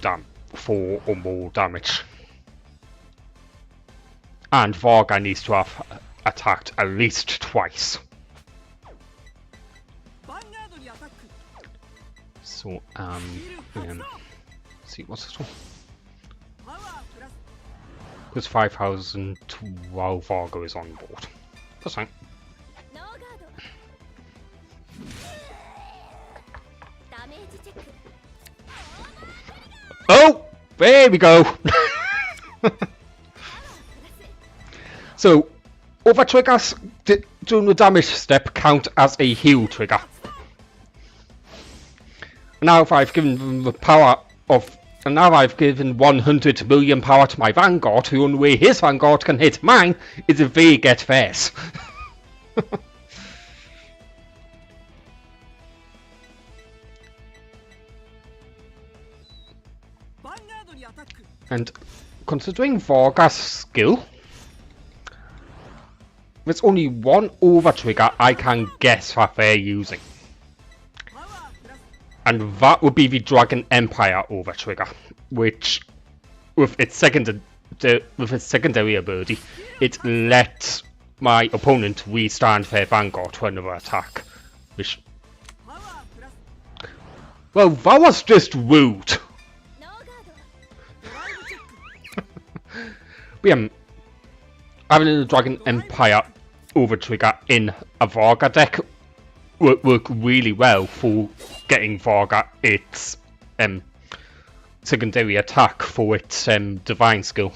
or more damage. And Varga needs to have attacked at least twice. So, see, what's this one? Because 5,000 while Varga is on board. That's fine. Oh! There we go! So, other triggers during the damage step count as a heal trigger. Now if I've given them the power of... And now I've given 100 million power to my Vanguard, the only way his Vanguard can hit mine is if they get theirs. And considering Varga's skill, there's only one over trigger I can guess that they're using. And that would be the Dragon Empire over trigger, which, with its secondary ability, it lets my opponent restand their Vanguard to another attack. Which, well, that was just rude. Having the Dragon Empire over trigger in a Varga deck work really well for getting Varga its secondary attack for its divine skill.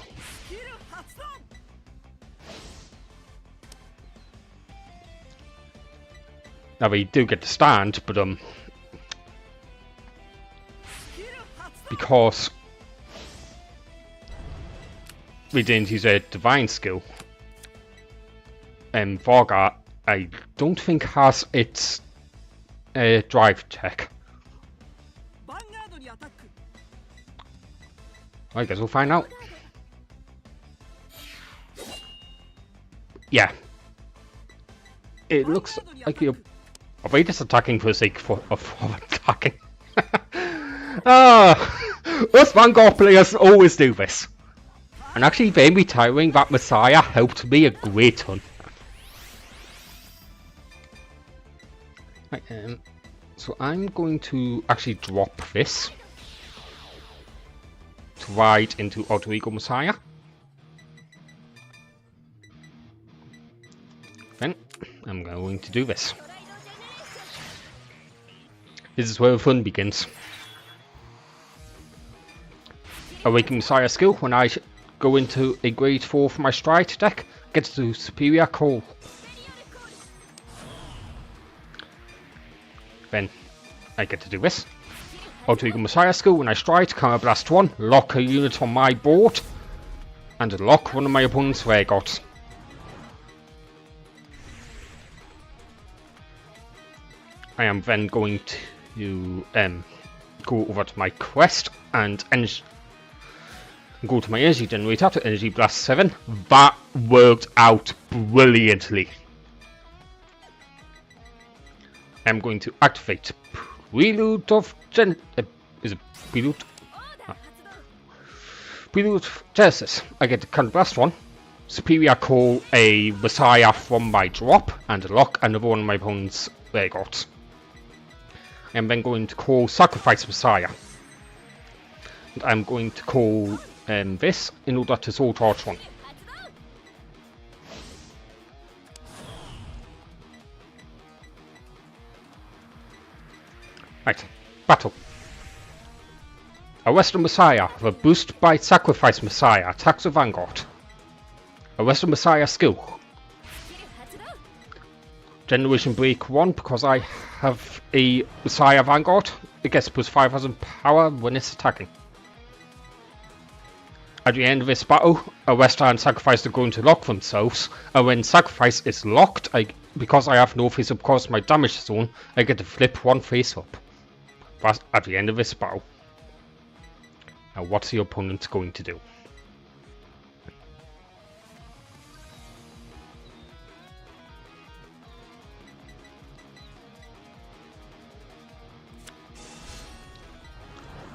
Now they do get to stand, but because we didn't use a divine skill, Varga I don't think has its drive check. I guess we'll find out. Yeah. It looks like you're... Are they just attacking for the sake of attacking? Us Vanguard players always do this. And actually, them retiring that Messiah helped me a great ton. Right, so I'm going to actually drop this to ride into Alter Ego Messiah. I'm going to do this. This is where the fun begins. Awakening Messiah skill. When I go into a grade 4 for my stride deck, gets to superior call. Then I get to do this. Awakening Messiah skill. When I stride, Counter Blast 1, lock a unit on my board, and lock one of my opponent's rare gods. I am then going to go over to my quest and go to my energy generator to energy blast 7. That worked out brilliantly. I'm going to activate Prelude of is it Prelude? Oh. Prelude of Genesis. I get to Counter Blast 1, superior call a Messiah from my drop, and lock another one of my opponent's rare gods. I'm then going to call Sacrifice Messiah. And I'm going to call this in order to Soul Torch 1. Right, battle. A Western Messiah with a boost by Sacrifice Messiah attacks the Vanguard. A Western Messiah skill. Generation Break 1, because I have a Messiah Vanguard, it gets plus 5000 power when it's attacking. At the end of this battle, a Western Sacrifice to go into lock themselves, and when Sacrifice is locked, because I have no face up across my damage zone, I get to flip one face up. That's at the end of this battle. Now what's the opponent going to do?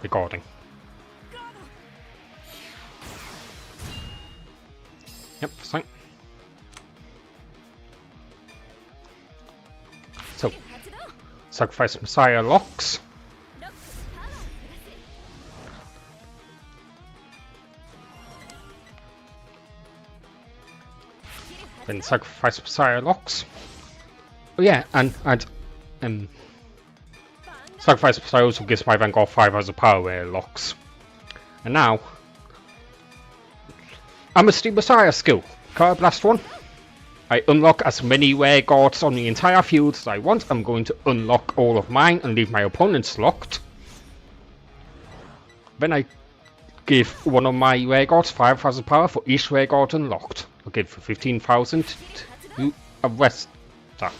Recording. Yep, fine. So, Sacrifice Messiah locks. Then Sacrifice Messiah locks. Oh yeah, and Sacrifice Messiah also gives my Vanguard 5000 power where it locks. And now, Amnesty Messiah skill. Counter Blast 1. I unlock as many rare gods on the entire field as I want. I'm going to unlock all of mine and leave my opponents locked. Then I give one of my rare gods 5000 power for each rare god unlocked. I'll give for 15,000 to a Western.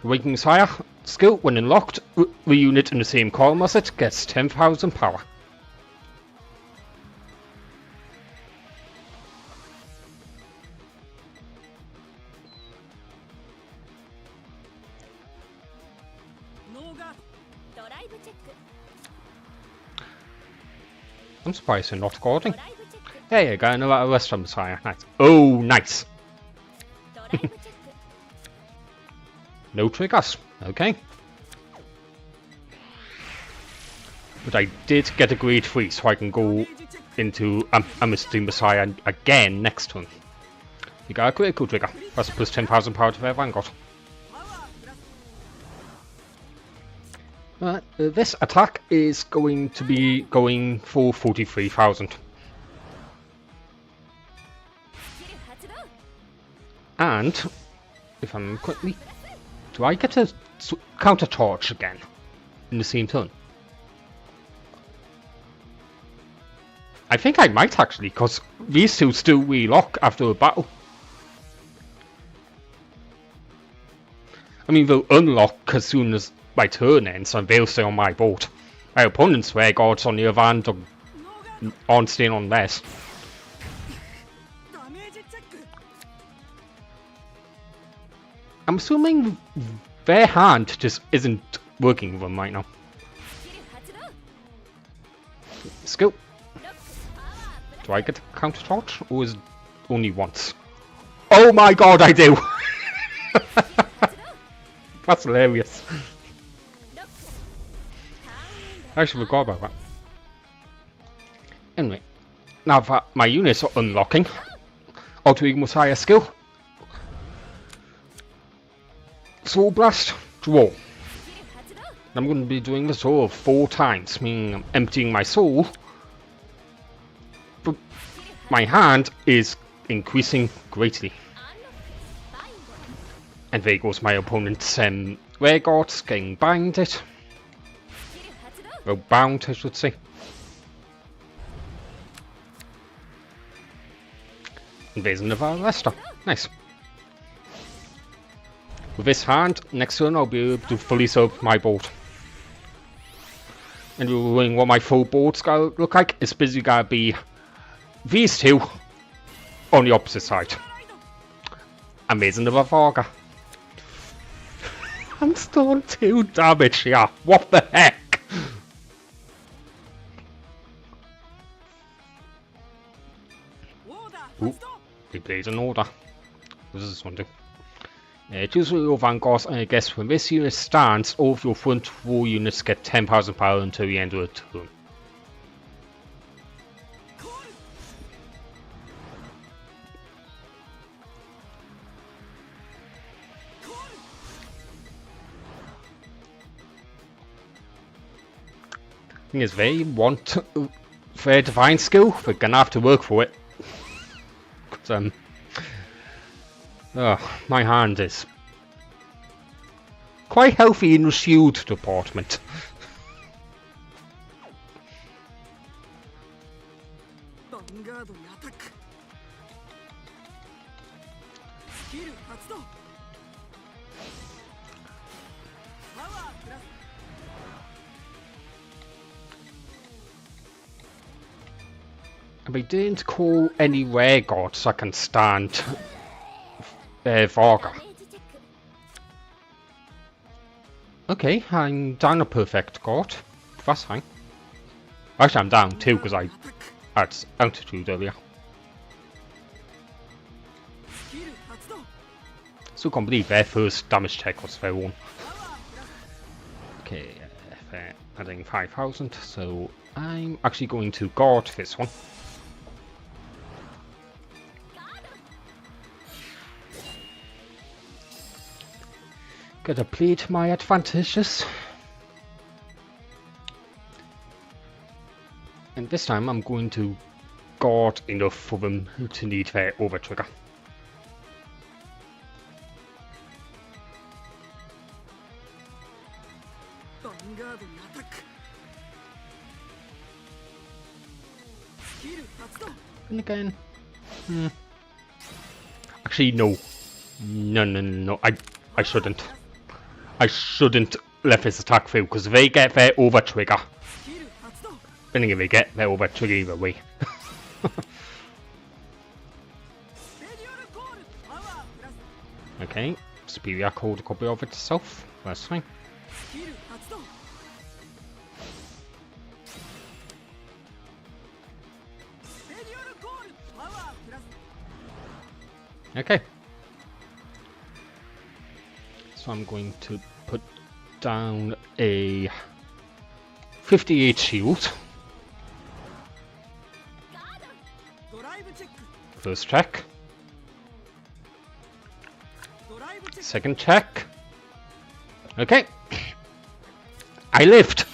Awakening Messiah skill. When unlocked, the unit in the same column as it gets 10,000 power. I'm surprised they're not recording. There you go, another Western Messiah. Nice. Oh, nice. No triggers. Okay. But I did get a grade 3, so I can go into Amnesty Messiah again next turn. You got a critical trigger. That's plus 10,000 power to their Vanguard. This attack is going to be going for 43,000. And, if I'm quickly... Do I get to counter torch again? In the same turn? I think I might actually, because these two still relock after a battle. I mean, they'll unlock as soon as my turn ends, and they'll stay on my board. My opponent's rare gods on the other hand aren't staying on theirs. I'm assuming their hand just isn't working with them right now. Skill. Do I get to counter torch, or is it only once? Oh my god, I do! That's hilarious. I actually forgot about that. Anyway, now that my units are unlocking, Auto Messiah skill. Soul Blast, draw. I'm going to be doing this all 4 times, meaning I'm emptying my soul, but my hand is increasing greatly. And there goes my opponent's Rare Guards getting binded. Well, bound, I should say. And there's another Arrestor. Nice. With this hand, next turn I'll be able to fully sub my board. And reviewing what my full board's gonna look like, it's basically gonna be these two on the opposite side. And there's another Varga. I'm still on 2 damage here. What the heck? Ooh, he plays an order. What does this one do? Choose one of your vanguards, and I guess when this unit stands, all of your front row units get 10,000 power until the end of the turn. Thing is, they want their divine skill, they're gonna have to work for it. 'Cause, my hand is quite healthy in the shield department. They didn't call any rare gods I can stand Varga. Okay, I'm down a perfect god. That's fine. Actually, I'm down 2 because I had altitude earlier. Still can't believe their first damage check was their one. Okay, they're adding 5,000, so I'm actually going to guard this one. Gotta play to my advantages. And this time I'm going to guard enough for them to need their over trigger. And again, actually no. No, I shouldn't. I shouldn't let this attack through, because they get their over trigger. Then again, they get their over trigger either way. Okay, Superior called a copy of itself. That's fine. Okay. So I'm going to put down a 58 shield. First check. Second check. Okay. I lived.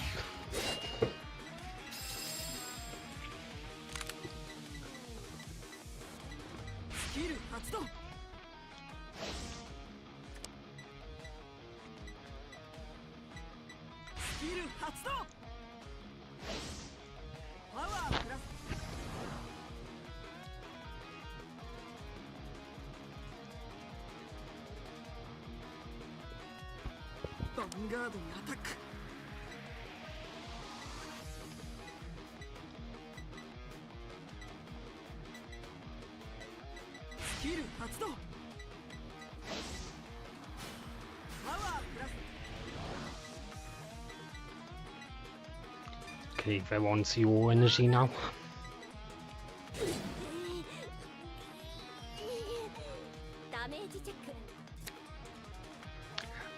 Okay, they want zero energy now.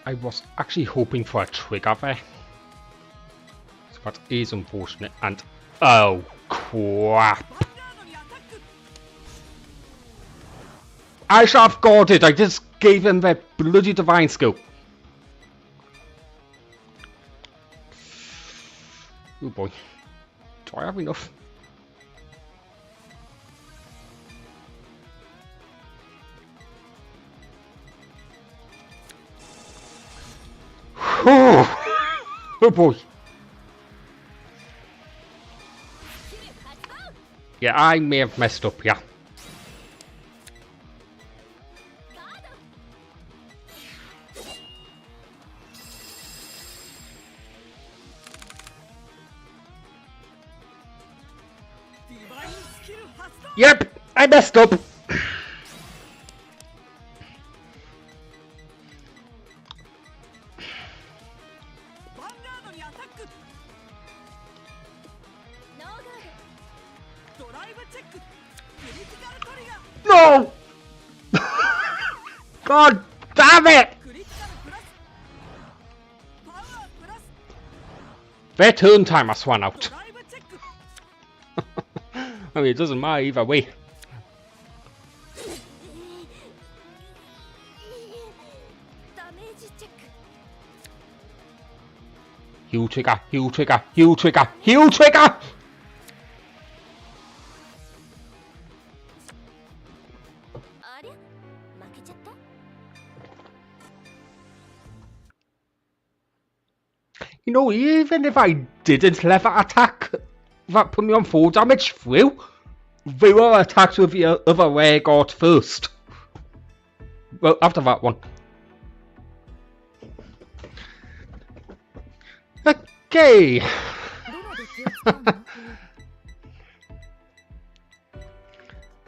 I was actually hoping for a trigger there. So that is unfortunate, and oh crap! I should have guarded. I just gave him their bloody divine skill. Oh boy. Do I have enough? Oh boy. Yeah, I may have messed up, yeah. Yep, I messed up. No! God damn it! Their turn time has run out. I mean, it doesn't matter either way. Heel trigger, heel trigger, heel trigger, heel trigger! You know, even if I didn't let that attack that put me on 4 damage through, they were attacked with the other rare guard first. Well, after that one. Okay.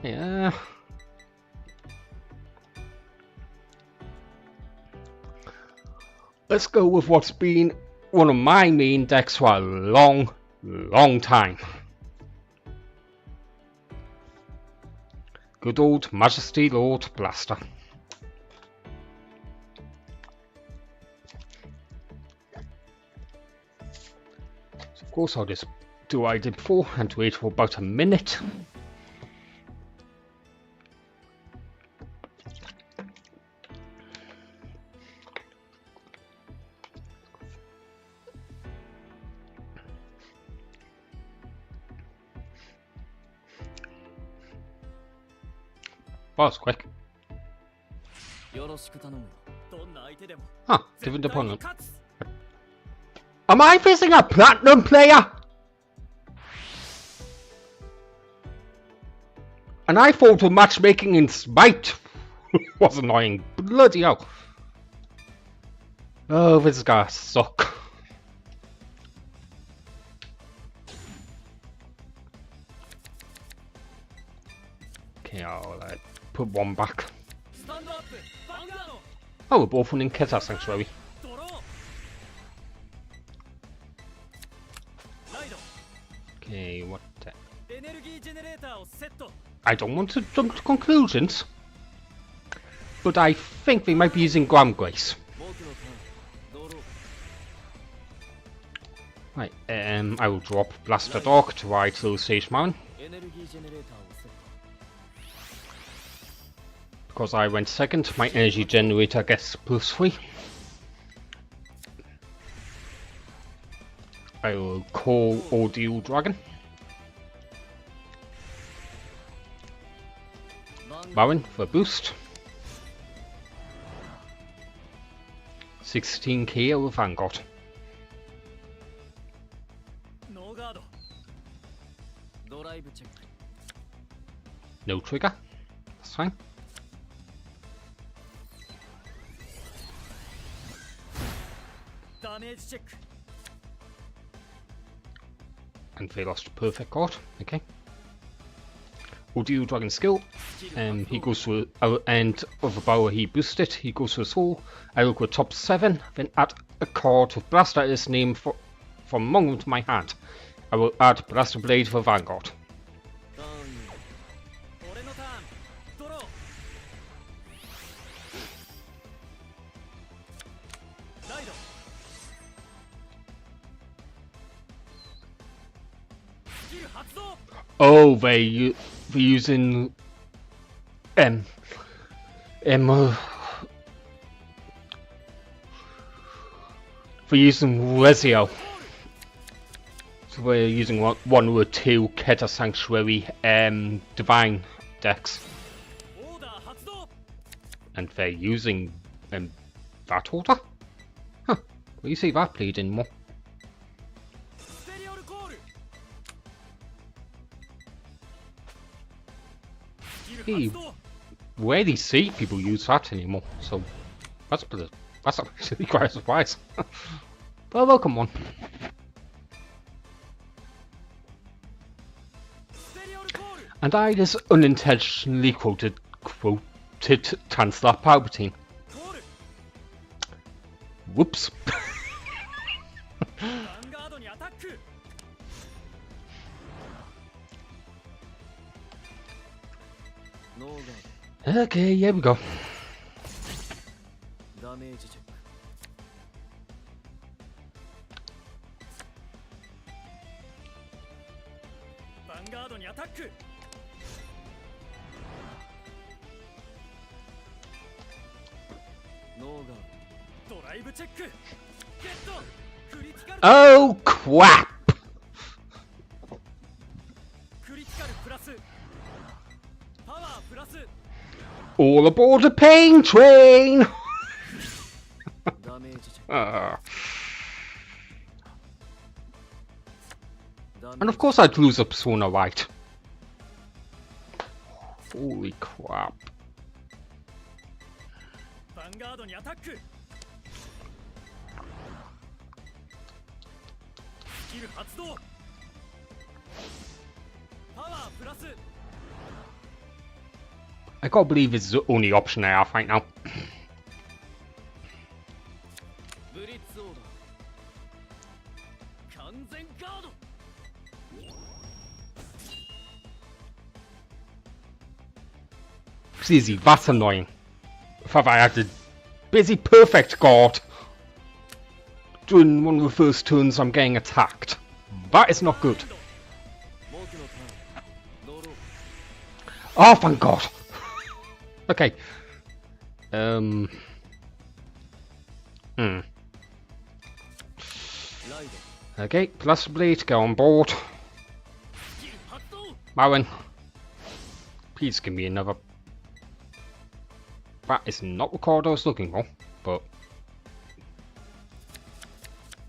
Yeah. Let's go with what's been one of my main decks for a long time. Good old Majesty Lord Blaster. So of course I'll just do what I did before and wait for about a minute. That was quick. Huh, different opponent. Am I facing a platinum player? And I thought the matchmaking in Smite was annoying. Bloody hell. Oh, this is gonna suck. Okay, I'll put one back. Oh, we're both running Keta Sanctuary. Okay, what? I don't want to jump to conclusions, but I think they might be using Graham Grace. Right, I will drop Blaster Dog to ride through Sage Mountain. Because I went second, my energy generator gets +3. I will call Ordeal Dragon. Baron for a boost. 16k with Vanguard. No trigger. That's fine. And they lost a perfect card. Okay. Ordeal Dragon skill. He goes to our end of the power he boosted. He goes to a soul. I will go top 7. Then add a card with Blaster as name from among my hand. I will add Blaster Blade for Vanguard. Oh, they're using they're using Rezio. we're using one or two Keta Sanctuary Divine decks. And they're using that order? Huh. Will you see that played in more? Hey, rarely see people use that anymore, so that's actually quite a surprise. But a welcome one. And I just unintentionally quoted Chancellor Palpatine. Whoops. Okay, here we go. Oh crap! All aboard the pain train! And of course I'd lose a Persona right. Holy crap. I can't believe it's the only option I have right now. Seriously, that's annoying. If I had the busy perfect guard during one of the first turns I'm getting attacked. That is not good. Oh, thank God. Okay. Okay, plus blade, go on board. Marin, please give me another. That is not the card I was looking for, but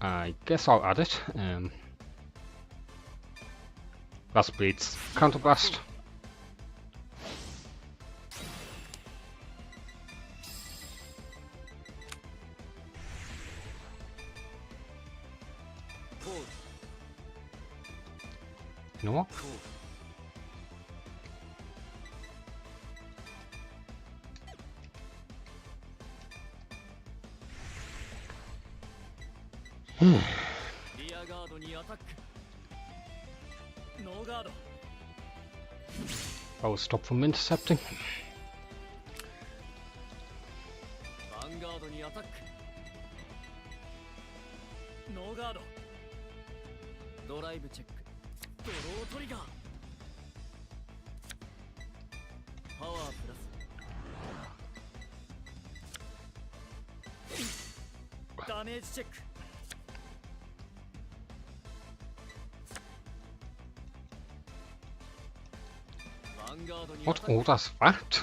I guess I'll add it. Blast blades, counterblast. You know what? I will stop from intercepting. What order's that?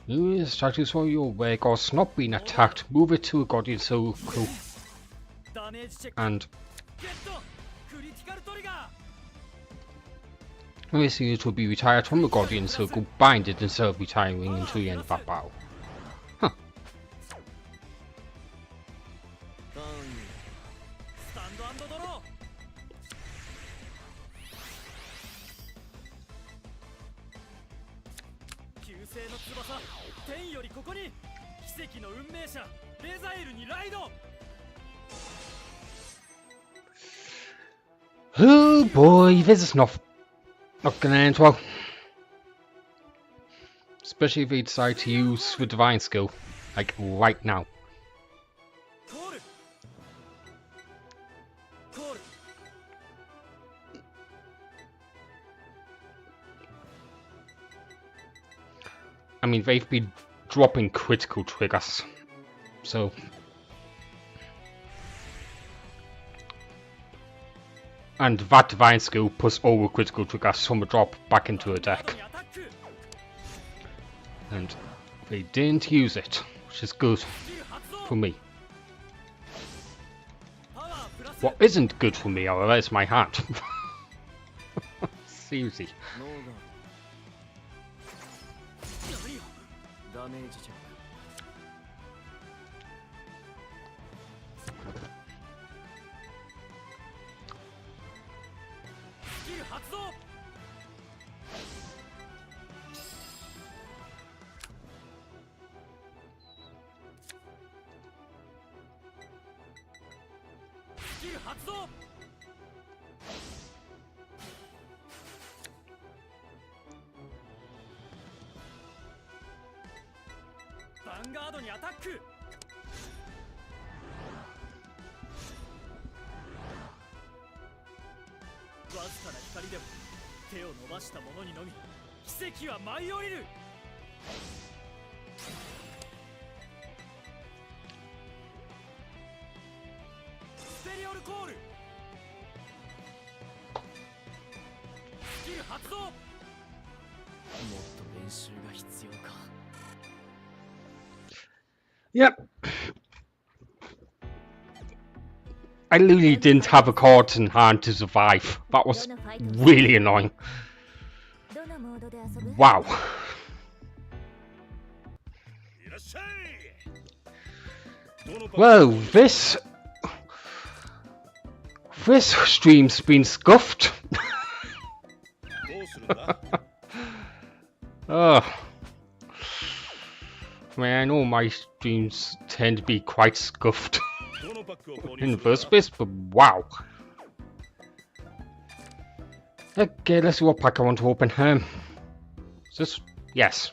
Use status for your Vegas not being attacked. Move it to a Guardian Circle. And obviously it will be retired from the Guardian Circle, bind it instead of retiring until the end of that battle. Huh. Oh boy, this is not gonna end well. Especially if they decide to use the divine skill, like right now. I mean, they've been dropping critical triggers, so And that divine skill plus over critical trigger summer drop back into a deck. And they didn't use it, which is good for me. What isn't good for me, however, is my hand. Seriously. Yep. I literally didn't have a card in hand to survive. That was really annoying. Wow. Well, this stream's been scuffed. Oh. I mean, I know my streams tend to be quite scuffed in the first place, but wow. Okay, let's see what pack I want to open. Is this? Yes.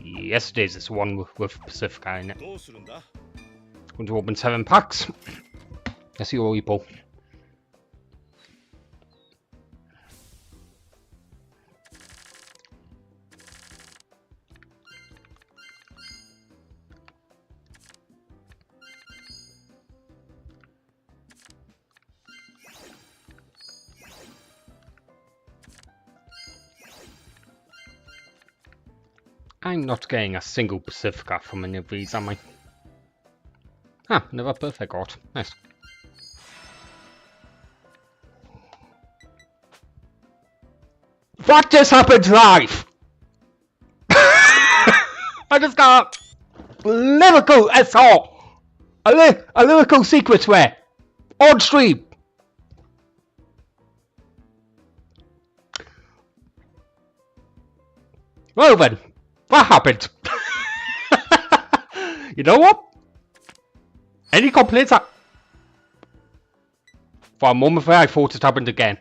Yes, it is. It's one with Pacifica in it. I'm going to open 7 packs. Let's see what we pull. I'm not getting a single Pacifica from any of these, am I? Ah, another perfect card. Nice. What just happened live? I just got lyrical SR. A lyrical secret rare. On stream. Well then. What happened? You know what? Any complaints? For a moment there, I thought it happened again.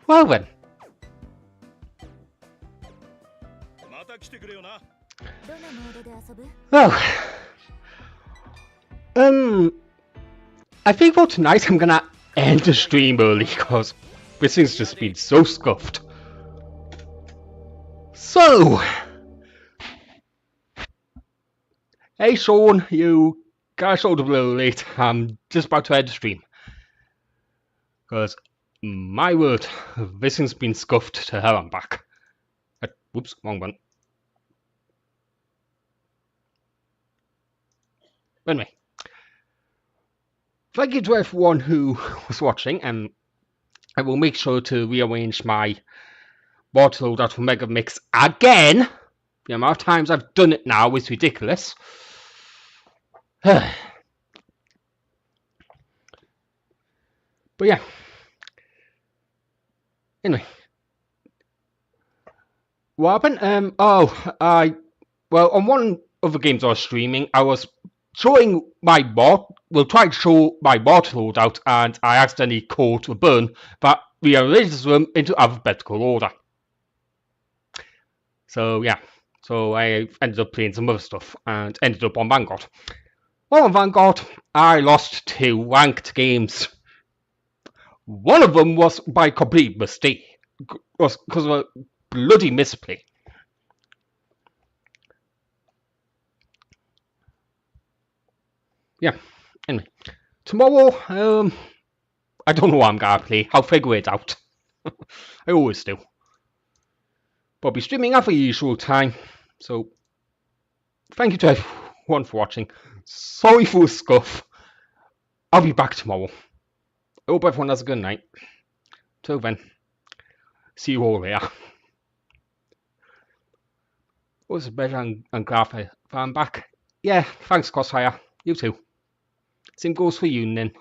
Well then. Well, I think for tonight I'm gonna end the stream early because this thing's just been so scuffed. So, hey Sean, you got showed up a little late. I'm just about to end the stream because my word, this thing's been scuffed to hell and back. Whoops, wrong one. Anyway, thank you to everyone who was watching, and I will make sure to rearrange my bottle loadout for Megamix again. The amount of times I've done it now is ridiculous. But yeah. Anyway. What happened? Well, on one of the games I was streaming, I was showing my bot, trying to show my bot loadout, and I accidentally caught a burn that rearranges them into alphabetical order. So yeah, so I ended up playing some other stuff and ended up on Vanguard. Well, on Vanguard, I lost 2 ranked games. One of them was by complete mistake, was because of a bloody misplay. Yeah. Anyway, tomorrow, I don't know what I'm gonna play. I'll figure it out. I always do. But I'll be streaming at the usual time. So, thank you to everyone for watching. Sorry for the scuff. I'll be back tomorrow. I hope everyone has a good night. Till then, see you all later. Was it better and glad that I'm back? Yeah, thanks, Crossfire. You too. Same goes for you, then.